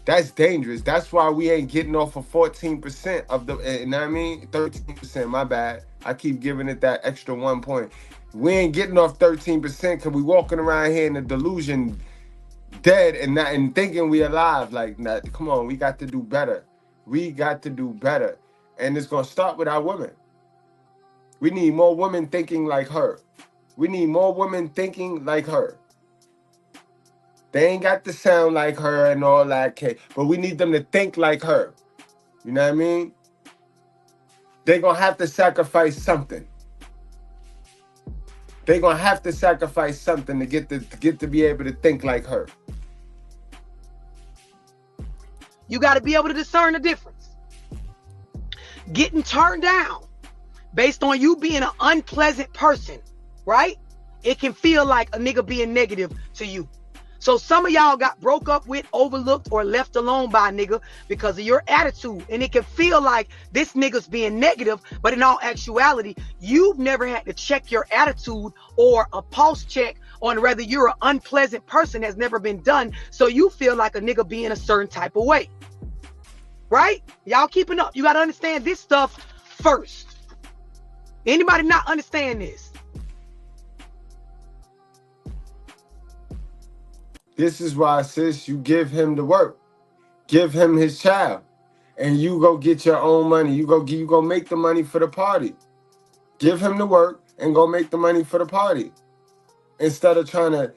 That's dangerous. That's why we ain't getting off of 14% of the, you know what I mean? 13%, my bad. I keep giving it that extra 1 point. We ain't getting off 13% because we walking around here in a delusion, dead and thinking we alive. Like, nah, come on, we got to do better. We got to do better. And it's going to start with our women. We need more women thinking like her. We need more women thinking like her. They ain't got to sound like her and all that, but we need them to think like her. You know what I mean? They're going to have to sacrifice something. They're going to have to sacrifice something to get to be able to think like her. You got to be able to discern the difference. Getting turned down based on you being an unpleasant person, right? It can feel like a nigga being negative to you. So some of y'all got broke up with, overlooked, or left alone by a nigga because of your attitude. And it can feel like this nigga's being negative, but in all actuality, you've never had to check your attitude, or a pulse check on whether you're an unpleasant person has never been done. So you feel like a nigga being a certain type of way. Right? Y'all keeping up. You got to understand this stuff first. Anybody not understand this? This is why, sis, you give him the work. Give him his child. And you go get your own money. You go make the money for the party. Give him the work and go make the money for the party. Instead of trying to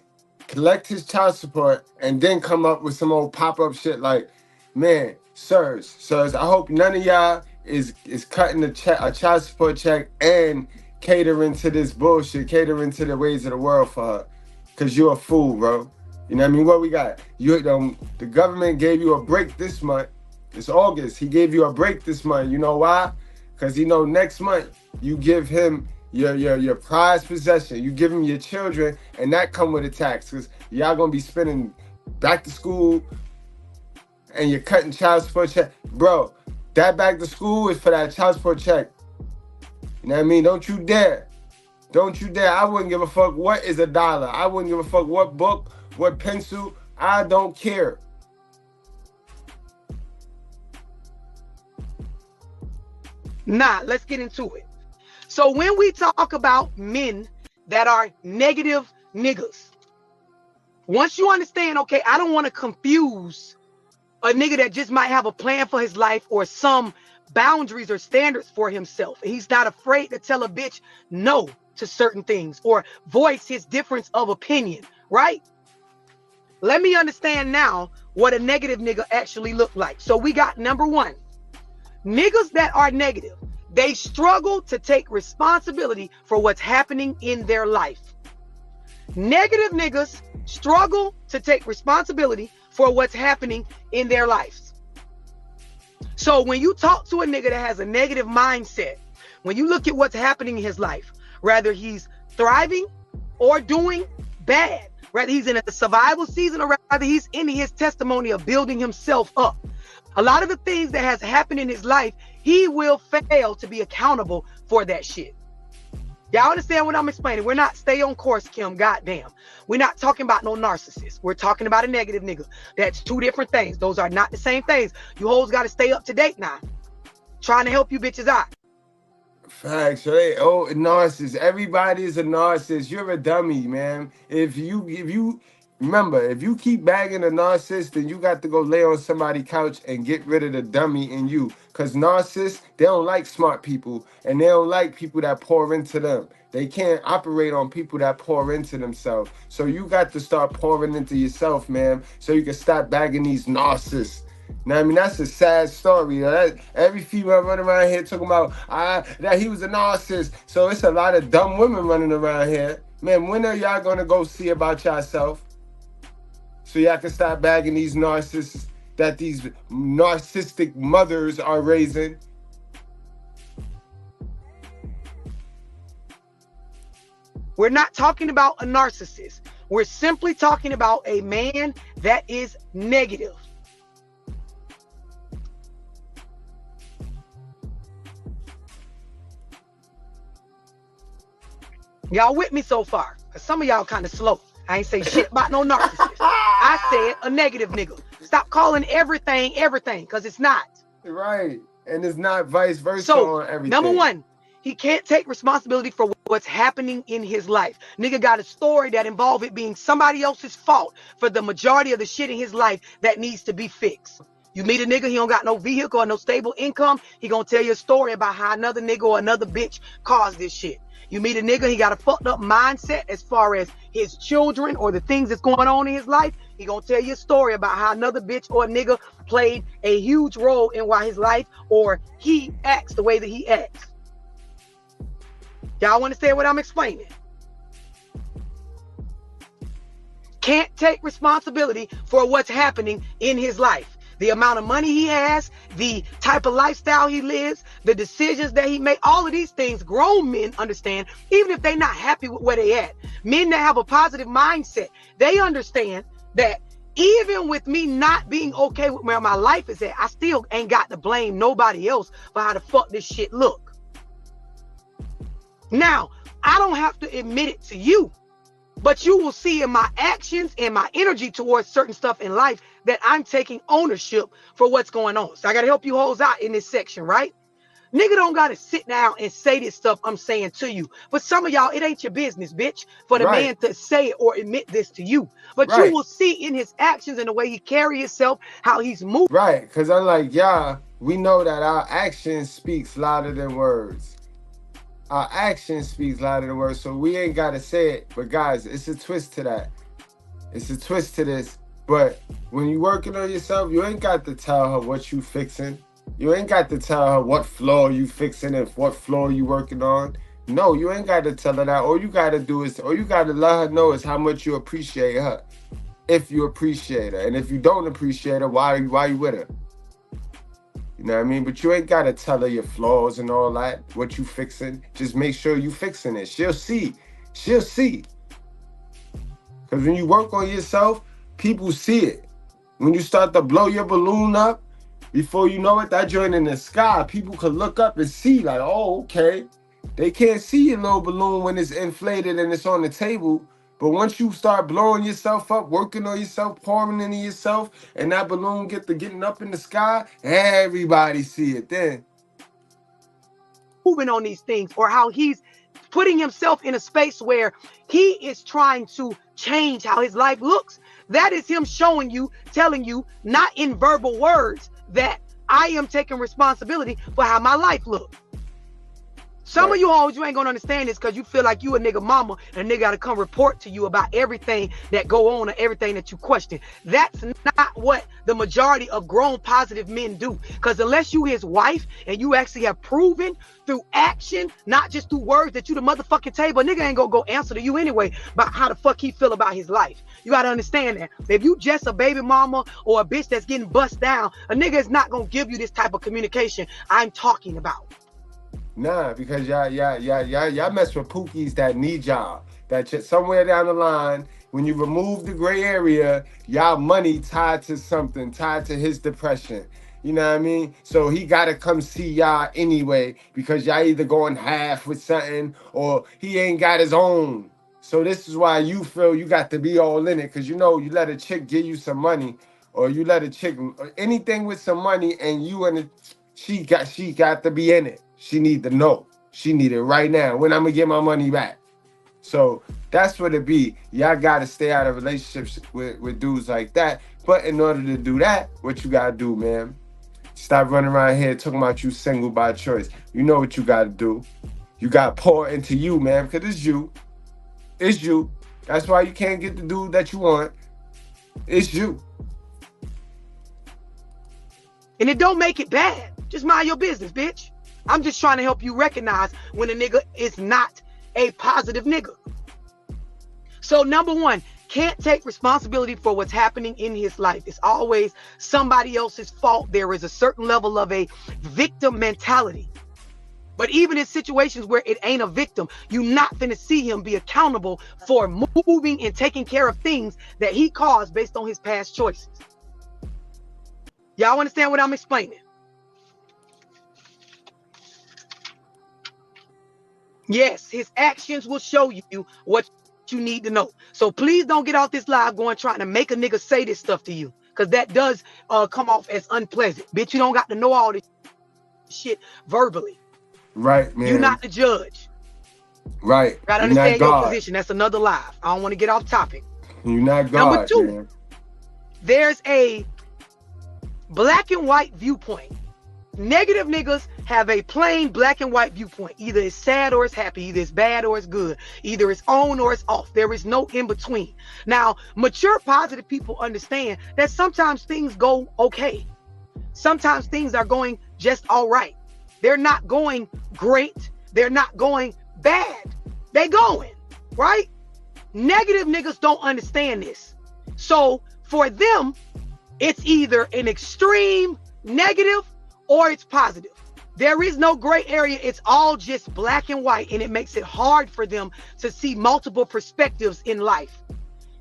collect his child support and then come up with some old pop-up shit like, man, sirs, I hope none of y'all is cutting a child support check and catering to this bullshit, catering to the ways of the world for her. Because you're a fool, bro. You know what I mean? What we got? The government gave you a break this month. It's August. He gave you a break this month. You know why? Because he know next month you give him your prized possession. You give him your children, and that come with a tax. Because y'all going to be spending back to school, and you're cutting child support check. Bro, that back to school is for that child support check. You know what I mean? Don't you dare. Don't you dare. I wouldn't give a fuck what is $1. I wouldn't give a fuck what book, what pencil. I don't care. Nah, let's get into it. So when we talk about men that are negative niggas, once you understand, okay, I don't want to confuse a nigga that just might have a plan for his life or some boundaries or standards for himself. He's not afraid to tell a bitch no to certain things or voice his difference of opinion, right? Let me understand now what a negative nigga actually look like. So we got number one, niggas that are negative. They struggle to take responsibility for what's happening in their life. Negative niggas struggle to take responsibility for what's happening in their lives. So when you talk to a nigga that has a negative mindset, when you look at what's happening in his life, whether he's thriving or doing bad, whether he's in a survival season or whether he's in his testimony of building himself up, a lot of the things that has happened in his life, he will fail to be accountable for that shit. Y'all understand what I'm explaining? We're not, stay on course, Kim, goddamn. We're not talking about no narcissist. We're talking about a negative nigga. That's two different things. Those are not the same things. You hoes got to stay up to date now. Trying to help you bitches out. Facts, right? Oh, narcissist. Everybody is a narcissist. You're a dummy, man. If you remember, if you keep bagging a narcissist, then you got to go lay on somebody's couch and get rid of the dummy in you. Because narcissists, they don't like smart people, and they don't like people that pour into them. They can't operate on people that pour into themselves. So you got to start pouring into yourself, man, so you can stop bagging these narcissists. Now, I mean, that's a sad story. Every female running around here talking about that he was a narcissist. So it's a lot of dumb women running around here. Man, when are y'all going to go see about yourself? So y'all can stop bagging these narcissists that these narcissistic mothers are raising. We're not talking about a narcissist. We're simply talking about a man that is negative. Y'all with me so far? Some of y'all kind of slow. I ain't say shit about no narcissist. I said a negative nigga. Stop calling everything, because it's not. Right. And it's not vice versa so, on everything. Number one, he can't take responsibility for what's happening in his life. Nigga got a story that involved it being somebody else's fault for the majority of the shit in his life that needs to be fixed. You meet a nigga, he don't got no vehicle or no stable income, he gonna tell you a story about how another nigga or another bitch caused this shit. You meet a nigga, he got a fucked up mindset as far as his children or the things that's going on in his life. He gonna tell you a story about how another bitch or a nigga played a huge role in why his life or he acts the way that he acts. Y'all understand what I'm explaining? Can't take responsibility for what's happening in his life. The amount of money he has, the type of lifestyle he lives, the decisions that he makes, all of these things grown men understand, even if they're not happy with where they at. Men that have a positive mindset, they understand that even with me not being okay with where my life is at, I still ain't got to blame nobody else for how the fuck this shit look. Now, I don't have to admit it to you, but you will see in my actions and my energy towards certain stuff in life that I'm taking ownership for what's going on. So I got to help you hoes out in this section, right? Nigga don't got to sit down and say this stuff I'm saying to you. But some of y'all, it ain't your business, bitch, for the man to say it or admit this to you. But you will see in his actions and the way he carry himself, how he's moving. Right, because unlike y'all, we know that our actions speaks louder than words. Our action speaks louder than words, so we ain't got to say it. But guys, it's a twist to that. It's a twist to this. But when you working on yourself, you ain't got to tell her what you fixing. You ain't got to tell her what floor you fixing and what floor you working on. No, you ain't got to tell her that. All you got to do is, all you got to let her know is how much you appreciate her. If you appreciate her. And if you don't appreciate her, why you with her? You know what I mean? But you ain't got to tell her your flaws and all that, what you fixing. Just make sure you fixing it. She'll see. She'll see. Because when you work on yourself, people see it. When you start to blow your balloon up, before you know it, that joint in the sky, people could look up and see like, oh, okay. They can't see your little balloon when it's inflated and it's on the table. But once you start blowing yourself up, working on yourself, pouring into yourself, and that balloon getting up in the sky, everybody see it then. Moving on these things, or how he's putting himself in a space where he is trying to change how his life looks. That is him showing you, telling you, not in verbal words, that I am taking responsibility for how my life looks. Some of you hoes, you ain't gonna understand this because you feel like you a nigga mama and a nigga gotta come report to you about everything that go on or everything that you question. That's not what the majority of grown positive men do. Because unless you his wife and you actually have proven through action, not just through words, that you the motherfucking table, a nigga ain't gonna go answer to you anyway about how the fuck he feel about his life. You gotta understand that. If you just a baby mama or a bitch that's getting bust down, a nigga is not gonna give you this type of communication I'm talking about. Nah, because y'all mess with pookies that need y'all. That somewhere down the line, when you remove the gray area, y'all money tied to something, tied to his depression. You know what I mean? So he gotta come see y'all anyway, because y'all either going half with something or he ain't got his own. So this is why you feel you got to be all in it, because you know you let a chick give you some money, or you let a chick anything with some money, and you and she got to be in it. She need to know. She need it right now. When I'm gonna get my money back. So that's what it be. Y'all gotta stay out of relationships with dudes like that. But in order to do that, what you gotta do, man? Stop running around here talking about you single by choice. You know what you gotta do. You gotta pour into you, man, because it's you. It's you. That's why you can't get the dude that you want. It's you. And it don't make it bad. Just mind your business, bitch. I'm just trying to help you recognize when a nigga is not a positive nigga. So number one, can't take responsibility for what's happening in his life. It's always somebody else's fault. There is a certain level of a victim mentality. But even in situations where it ain't a victim, you're not finna see him be accountable for moving and taking care of things that he caused based on his past choices. Y'all understand what I'm explaining? Yes, his actions will show you what you need to know. So please don't get off this live going trying to make a nigga say this stuff to you, because that does come off as unpleasant. Bitch, you don't got to know all this shit verbally. Right, man. You're not the judge. Right. You gotta understand your position. That's another live. I don't want to get off topic. You're not God, Number two, man. there's a black and white viewpoint. Negative niggas have a plain black and white viewpoint. Either it's sad or it's happy. Either it's bad or it's good. Either it's on or it's off. There is no in between. Now, mature positive people understand that sometimes things go okay. Sometimes things are going just all right. They're not going great. They're not going bad. They going, right? Negative niggas don't understand this. So for them, it's either an extreme negative or it's positive. There is no gray area. It's all just black and white, and it makes it hard for them to see multiple perspectives in life,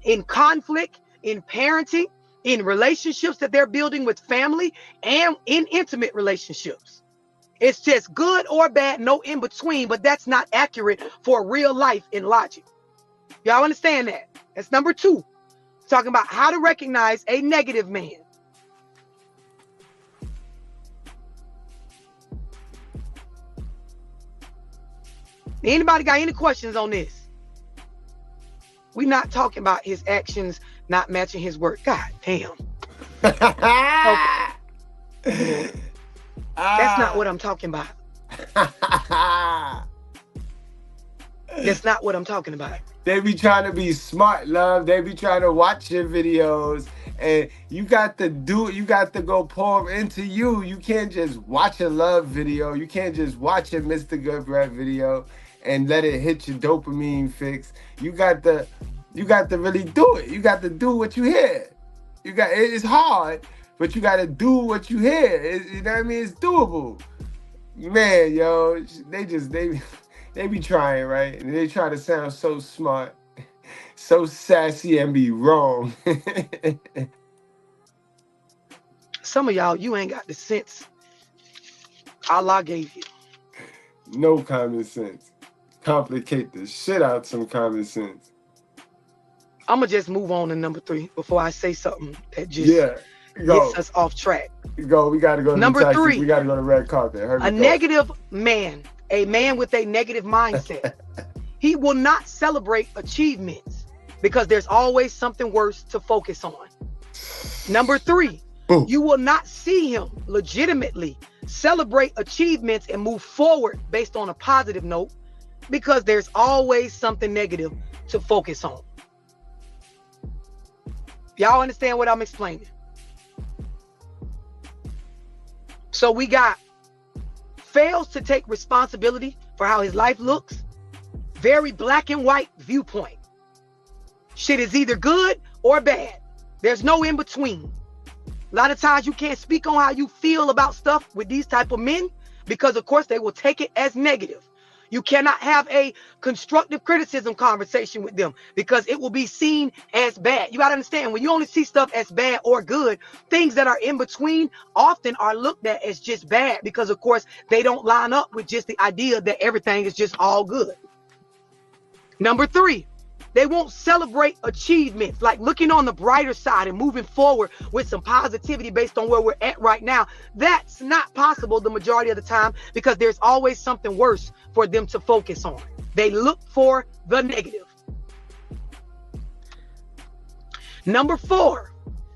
in conflict, in parenting, in relationships that they're building with family, and in intimate relationships. It's just good or bad, no in between, but that's not accurate for real life in logic. Y'all understand that? That's number 2. Talking about how to recognize a negative man. Anybody got any questions on this? We're not talking about his actions not matching his work. God damn. Okay. That's not what I'm talking about. That's not what I'm talking about. They be trying to be smart, love. They be trying to watch your videos, and you got to go pour into you. You can't just watch a love video. You can't just watch a Mr. Goodbread video and let it hit your dopamine fix. You got to really do it. You got to do what you hear. It's hard, but you got to do what you hear. You know what I mean? It's doable. Man, yo, they be trying, right? And they try to sound so smart, so sassy, and be wrong. Some of y'all, you ain't got the sense Allah gave you. No common sense. Complicate the shit out some common sense. I'm going to just move on to number 3 before I say something that just gets us off track. Go. We got to go to number 3. We got to go to red carpet. Negative man, a man with a negative mindset. He will not celebrate achievements because there's always something worse to focus on. Number 3, you will not see him legitimately celebrate achievements and move forward based on a positive note because there's always something negative to focus on. Y'all understand what I'm explaining? So we got fails to take responsibility for how his life looks. Very black and white viewpoint. Shit is either good or bad. There's no in between. A lot of times you can't speak on how you feel about stuff with these type of men because of course they will take it as negative. You cannot have a constructive criticism conversation with them because it will be seen as bad. You got to understand, when you only see stuff as bad or good, things that are in between often are looked at as just bad because, of course, they don't line up with just the idea that everything is just all good. Number 3, they won't celebrate achievements, like looking on the brighter side and moving forward with some positivity based on where we're at right now. That's not possible the majority of the time because there's always something worse for them to focus on. They look for the negative. Number 4,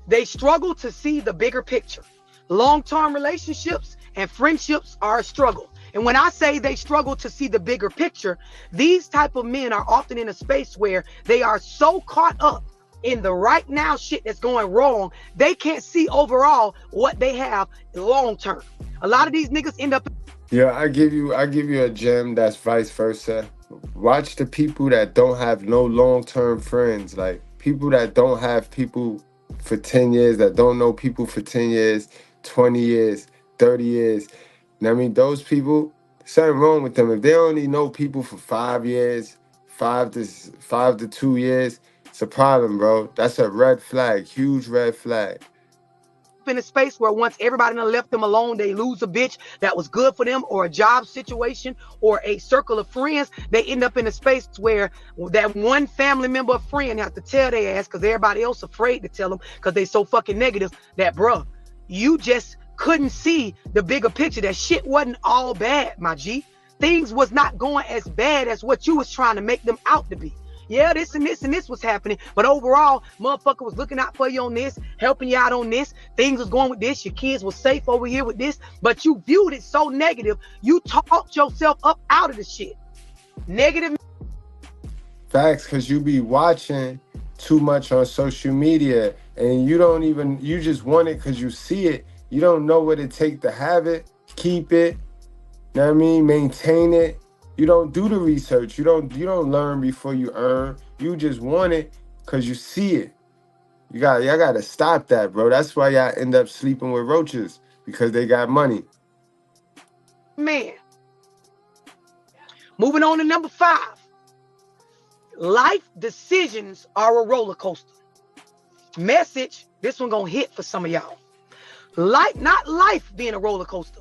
they struggle to see the bigger picture. Long-term relationships and friendships are a struggle. And when I say they struggle to see the bigger picture, these type of men are often in a space where they are so caught up in the right now shit that's going wrong, they can't see overall what they have long term. A lot of these niggas end up. Yeah, I give you a gem that's vice versa. Watch the people that don't have no long-term friends, like people that don't have people for 10 years, that don't know people for 10 years, 20 years, 30 years. I mean, those people, something wrong with them. If they only know people for 5 years, 5 to 2 years, it's a problem, bro. That's a red flag, huge red flag. In a space where once everybody done left them alone, they lose a bitch that was good for them, or a job situation, or a circle of friends. They end up in a space where that one family member or friend have to tell their ass because everybody else afraid to tell them because they so fucking negative that, bruh, you just couldn't see the bigger picture. That shit wasn't all bad, my G. Things was not going as bad as what you was trying to make them out to be. Yeah, this and this and this was happening. But overall, motherfucker was looking out for you on this, helping you out on this. Things was going with this. Your kids were safe over here with this. But you viewed it so negative, you talked yourself up out of the shit. Negative. Facts, because you be watching too much on social media and you just want it because you see it. You don't know what it takes to have it, keep it, you know what I mean, maintain it. You don't do the research. You don't learn before you earn. You just want it because you see it. Y'all gotta stop that, bro. That's why y'all end up sleeping with roaches, because they got money. Man. Moving on to number 5. Life decisions are a roller coaster. Message, this one gonna hit for some of y'all. Not life being a roller coaster.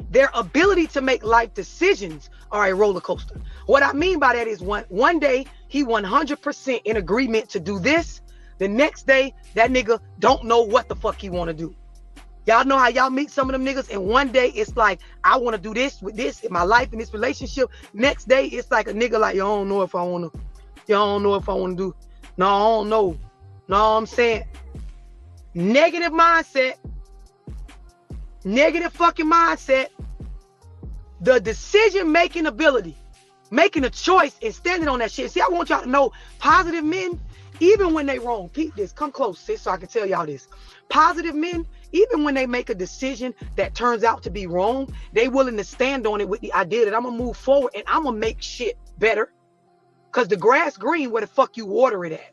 Their ability to make life decisions are a roller coaster. What I mean by that is one day he 100% in agreement to do this. The next day, that nigga don't know what the fuck he want to do. Y'all know how y'all meet some of them niggas, and one day it's like, I want to do this with this in my life, in this relationship. Next day, it's like a nigga like, you don't know if I want to. You don't know if I want to do. No, I don't know. No, I'm saying negative mindset. Negative fucking mindset. The decision-making ability. Making a choice and standing on that shit. See, I want y'all to know, positive men, even when they wrong, peep this, come close, sis, so I can tell y'all this. Positive men, even when they make a decision that turns out to be wrong, they willing to stand on it with the idea that I'm going to move forward and I'm going to make shit better. Because the grass green where the fuck you water it at.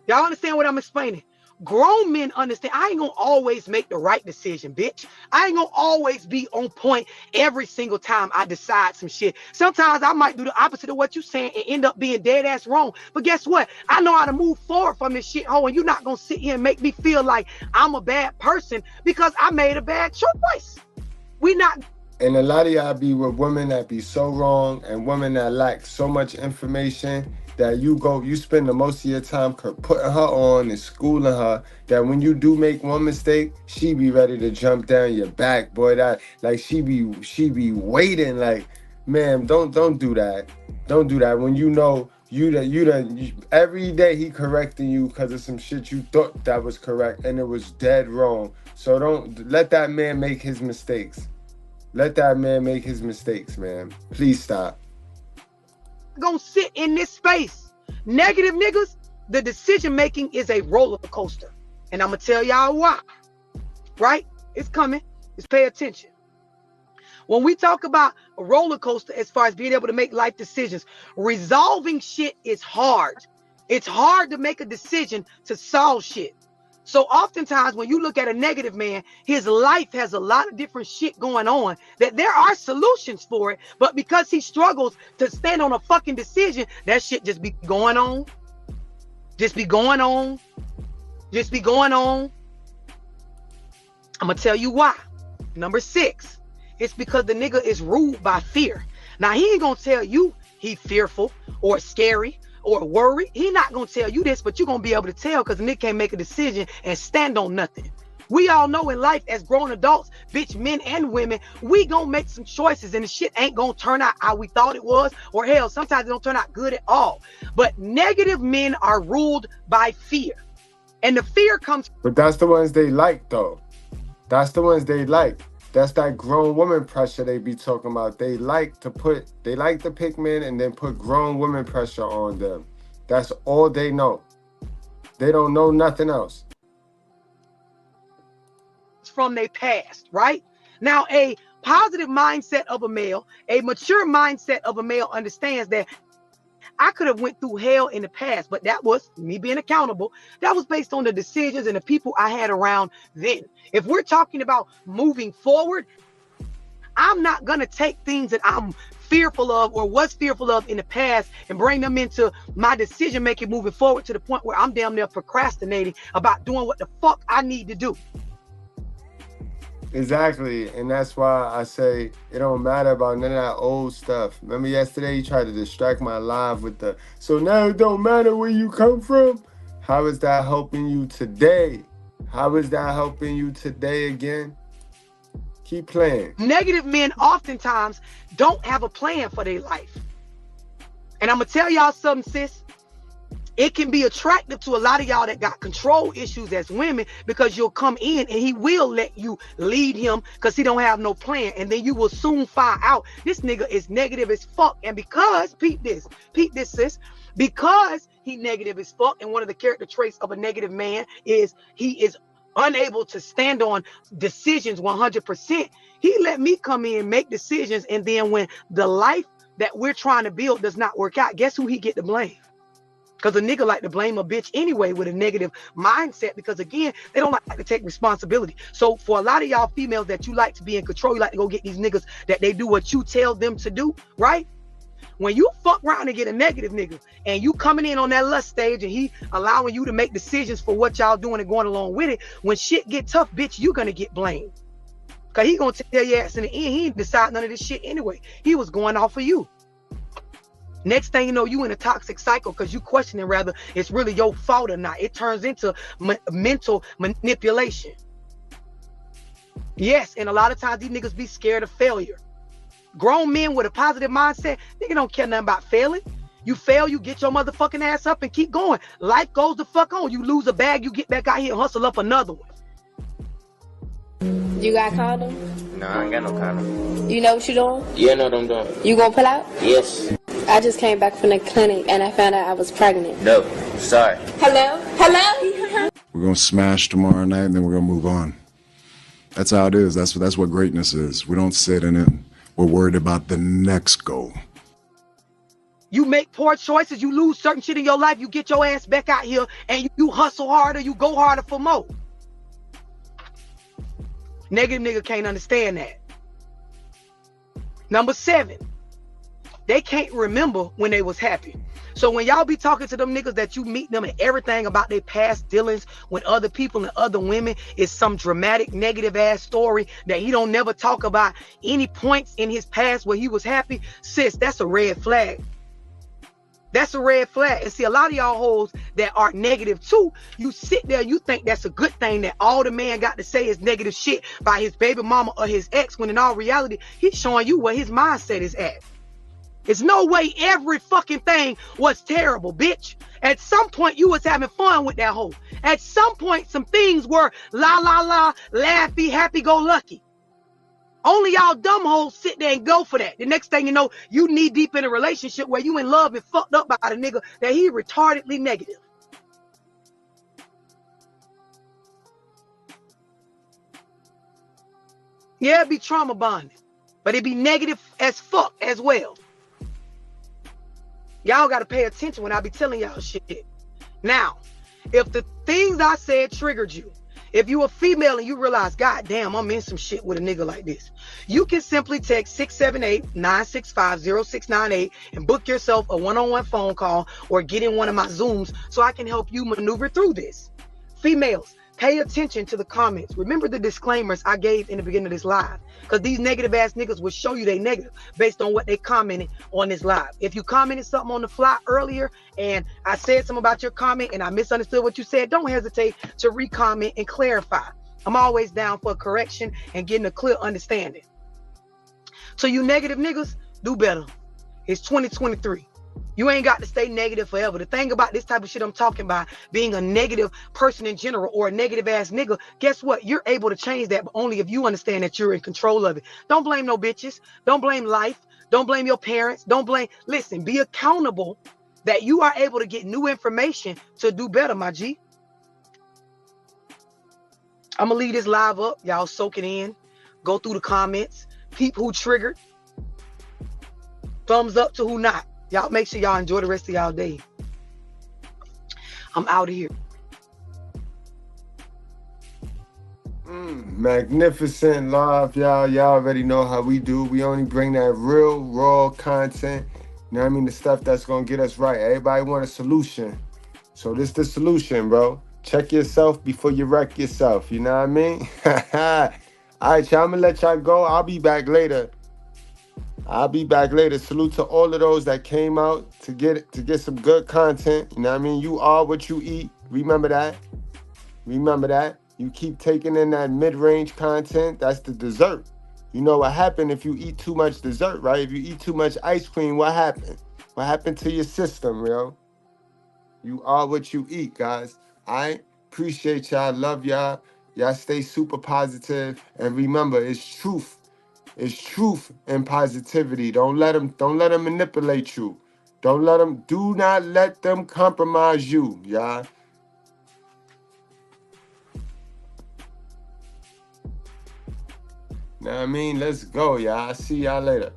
Y'all understand what I'm explaining? Grown men understand, I ain't gonna always make the right decision, bitch. I ain't gonna always be on point every single time I decide some shit. Sometimes I might do the opposite of what you saying and end up being dead ass wrong. But guess what? I know how to move forward from this shit hole, and you're not gonna sit here and make me feel like I'm a bad person because I made a bad choice. We not. And a lot of y'all be with women that be so wrong and women that lack so much information that you spend the most of your time putting her on and schooling her, that when you do make one mistake, she be ready to jump down your back, boy. That like she be waiting, like, man, don't do that. Don't do that when you know every day he correcting you because of some shit you thought that was correct and it was dead wrong. So don't let that man make his mistakes. Let that man make his mistakes, man. Please stop. Gonna sit in this space. Negative niggas, the decision making is a roller coaster. And I'm gonna tell y'all why. Right? It's coming. Just pay attention. When we talk about a roller coaster as far as being able to make life decisions, resolving shit is hard. It's hard to make a decision to solve shit. So oftentimes when you look at a negative man, his life has a lot of different shit going on, that there are solutions for it, but because he struggles to stand on a fucking decision, that shit just be going on. Just be going on. Just be going on. I'm gonna tell you why. Number 6, it's because the nigga is ruled by fear. Now he ain't gonna tell you he fearful or scary or worried. He not gonna tell you this, but you're gonna be able to tell because the nigga can't make a decision and stand on nothing. We all know in life as grown adults, bitch, men and women, we gonna make some choices and the shit ain't gonna turn out how we thought it was, or hell, sometimes it don't turn out good at all. But negative men are ruled by fear. And the fear comes. But that's the ones they like, though. That's the ones they like. That's that grown woman pressure they be talking about. They like to pick men and then put grown woman pressure on them. That's all they know. They don't know nothing else. From their past, right? Now, a positive mindset of a male, a mature mindset of a male understands that I could have went through hell in the past, but that was me being accountable. That was based on the decisions and the people I had around then. If we're talking about moving forward, I'm not going to take things that I'm fearful of or was fearful of in the past and bring them into my decision making moving forward to the point where I'm damn near procrastinating about doing what the fuck I need to do. Exactly, and that's why I say it don't matter about none of that old stuff. Remember yesterday you tried to distract my live with the, so now it don't matter where you come from? How is that helping you today? How is that helping you today again? Keep playing. Negative men oftentimes don't have a plan for their life. And I'm going to tell y'all something, sis. It can be attractive to a lot of y'all that got control issues as women, because you'll come in and he will let you lead him because he don't have no plan. And then you will soon find out this nigga is negative as fuck. And because, peep this, sis, because he negative as fuck, and one of the character traits of a negative man is he is unable to stand on decisions 100%. He let me come in, make decisions, and then when the life that we're trying to build does not work out, guess who he get to blame? Because a nigga like to blame a bitch anyway with a negative mindset, because again, they don't like to take responsibility. So for a lot of y'all females that you like to be in control, you like to go get these niggas that they do what you tell them to do, right? When you fuck around and get a negative nigga and you coming in on that lust stage and he allowing you to make decisions for what y'all doing and going along with it, when shit get tough, bitch, you gonna get blamed. Because he gonna tell your ass in the end, he ain't decide none of this shit anyway. He was going off of you. Next thing you know, you in a toxic cycle because you questioning whether it's really your fault or not. It turns into mental manipulation. Yes, and a lot of times these niggas be scared of failure. Grown men with a positive mindset, nigga don't care nothing about failing. You fail, you get your motherfucking ass up and keep going. Life goes the fuck on. You lose a bag, you get back out here and hustle up another one. You got condom? No, I ain't got no condom. You know what you doing? Yeah, I know what I'm doing. You gonna pull out? Yes. I just came back from the clinic and I found out I was pregnant. No, sorry. Hello? Hello? We're going to smash tomorrow night and then we're going to move on. That's how it is. That's what greatness is. We don't sit in it. We're worried about the next goal. You make poor choices, you lose certain shit in your life, you get your ass back out here and you hustle harder, you go harder for more. Negative nigga can't understand that. Number 7, they can't remember when they was happy. So when y'all be talking to them niggas that you meet them and everything about their past dealings with other people and other women is some dramatic negative ass story that he don't never talk about any points in his past where he was happy, sis, that's a red flag. That's a red flag. And see, a lot of y'all hoes that are negative too, you sit there, you think that's a good thing that all the man got to say is negative shit by his baby mama or his ex, when in all reality, he's showing you where his mindset is at. It's no way every fucking thing was terrible, bitch. At some point, you was having fun with that hoe. At some point, some things were la la la, laughy, happy-go-lucky. Only y'all dumb hoes sit there and go for that. The next thing you know, you knee deep in a relationship where you in love and fucked up by a nigga that he retardedly negative. Yeah, it be trauma bonding, but it be negative as fuck as well. Y'all got to pay attention when I be telling y'all shit. Now, if the things I said triggered you, if you a female and you realize, God damn, I'm in some shit with a nigga like this, you can simply text 678-965-0698 and book yourself a one-on-one phone call or get in one of my Zooms so I can help you maneuver through this. Females, pay attention to the comments. Remember the disclaimers I gave in the beginning of this live, because these negative ass niggas will show you they negative based on what they commented on this live. If you commented something on the fly earlier and I said something about your comment and I misunderstood what you said, don't hesitate to re-comment and clarify. I'm always down for correction and getting a clear understanding. So you negative niggas, do better. It's 2023. You ain't got to stay negative forever. The thing about this type of shit I'm talking about, being a negative person in general or a negative ass nigga, guess what? You're able to change that, but only if you understand that you're in control of it. Don't blame no bitches. Don't blame life. Don't blame your parents. Don't blame. Listen, be accountable that you are able to get new information to do better, my G. I'm going to leave this live up. Y'all soak it in. Go through the comments. Peep who triggered. Thumbs up to who not. Y'all make sure y'all enjoy the rest of y'all day. I'm out of here. Magnificent live, y'all. Y'all already know how we do. We only bring that real, raw content. You know what I mean? The stuff that's going to get us right. Everybody want a solution. So this the solution, bro. Check yourself before you wreck yourself. You know what I mean? All right, y'all. I'm going to let y'all go. I'll be back later. Salute to all of those that came out to get some good content. You know what I mean? You are what you eat. Remember that. You keep taking in that mid-range content. That's the dessert. You know what happened if you eat too much dessert, right? If you eat too much ice cream, what happened? What happened to your system, yo? You are what you eat, guys. I appreciate y'all. Love y'all. Y'all stay super positive. And remember, it's truth. It's truth and positivity. Don't let them manipulate you. Do not let them compromise you, y'all. Know what I mean? Let's go, y'all. See y'all later.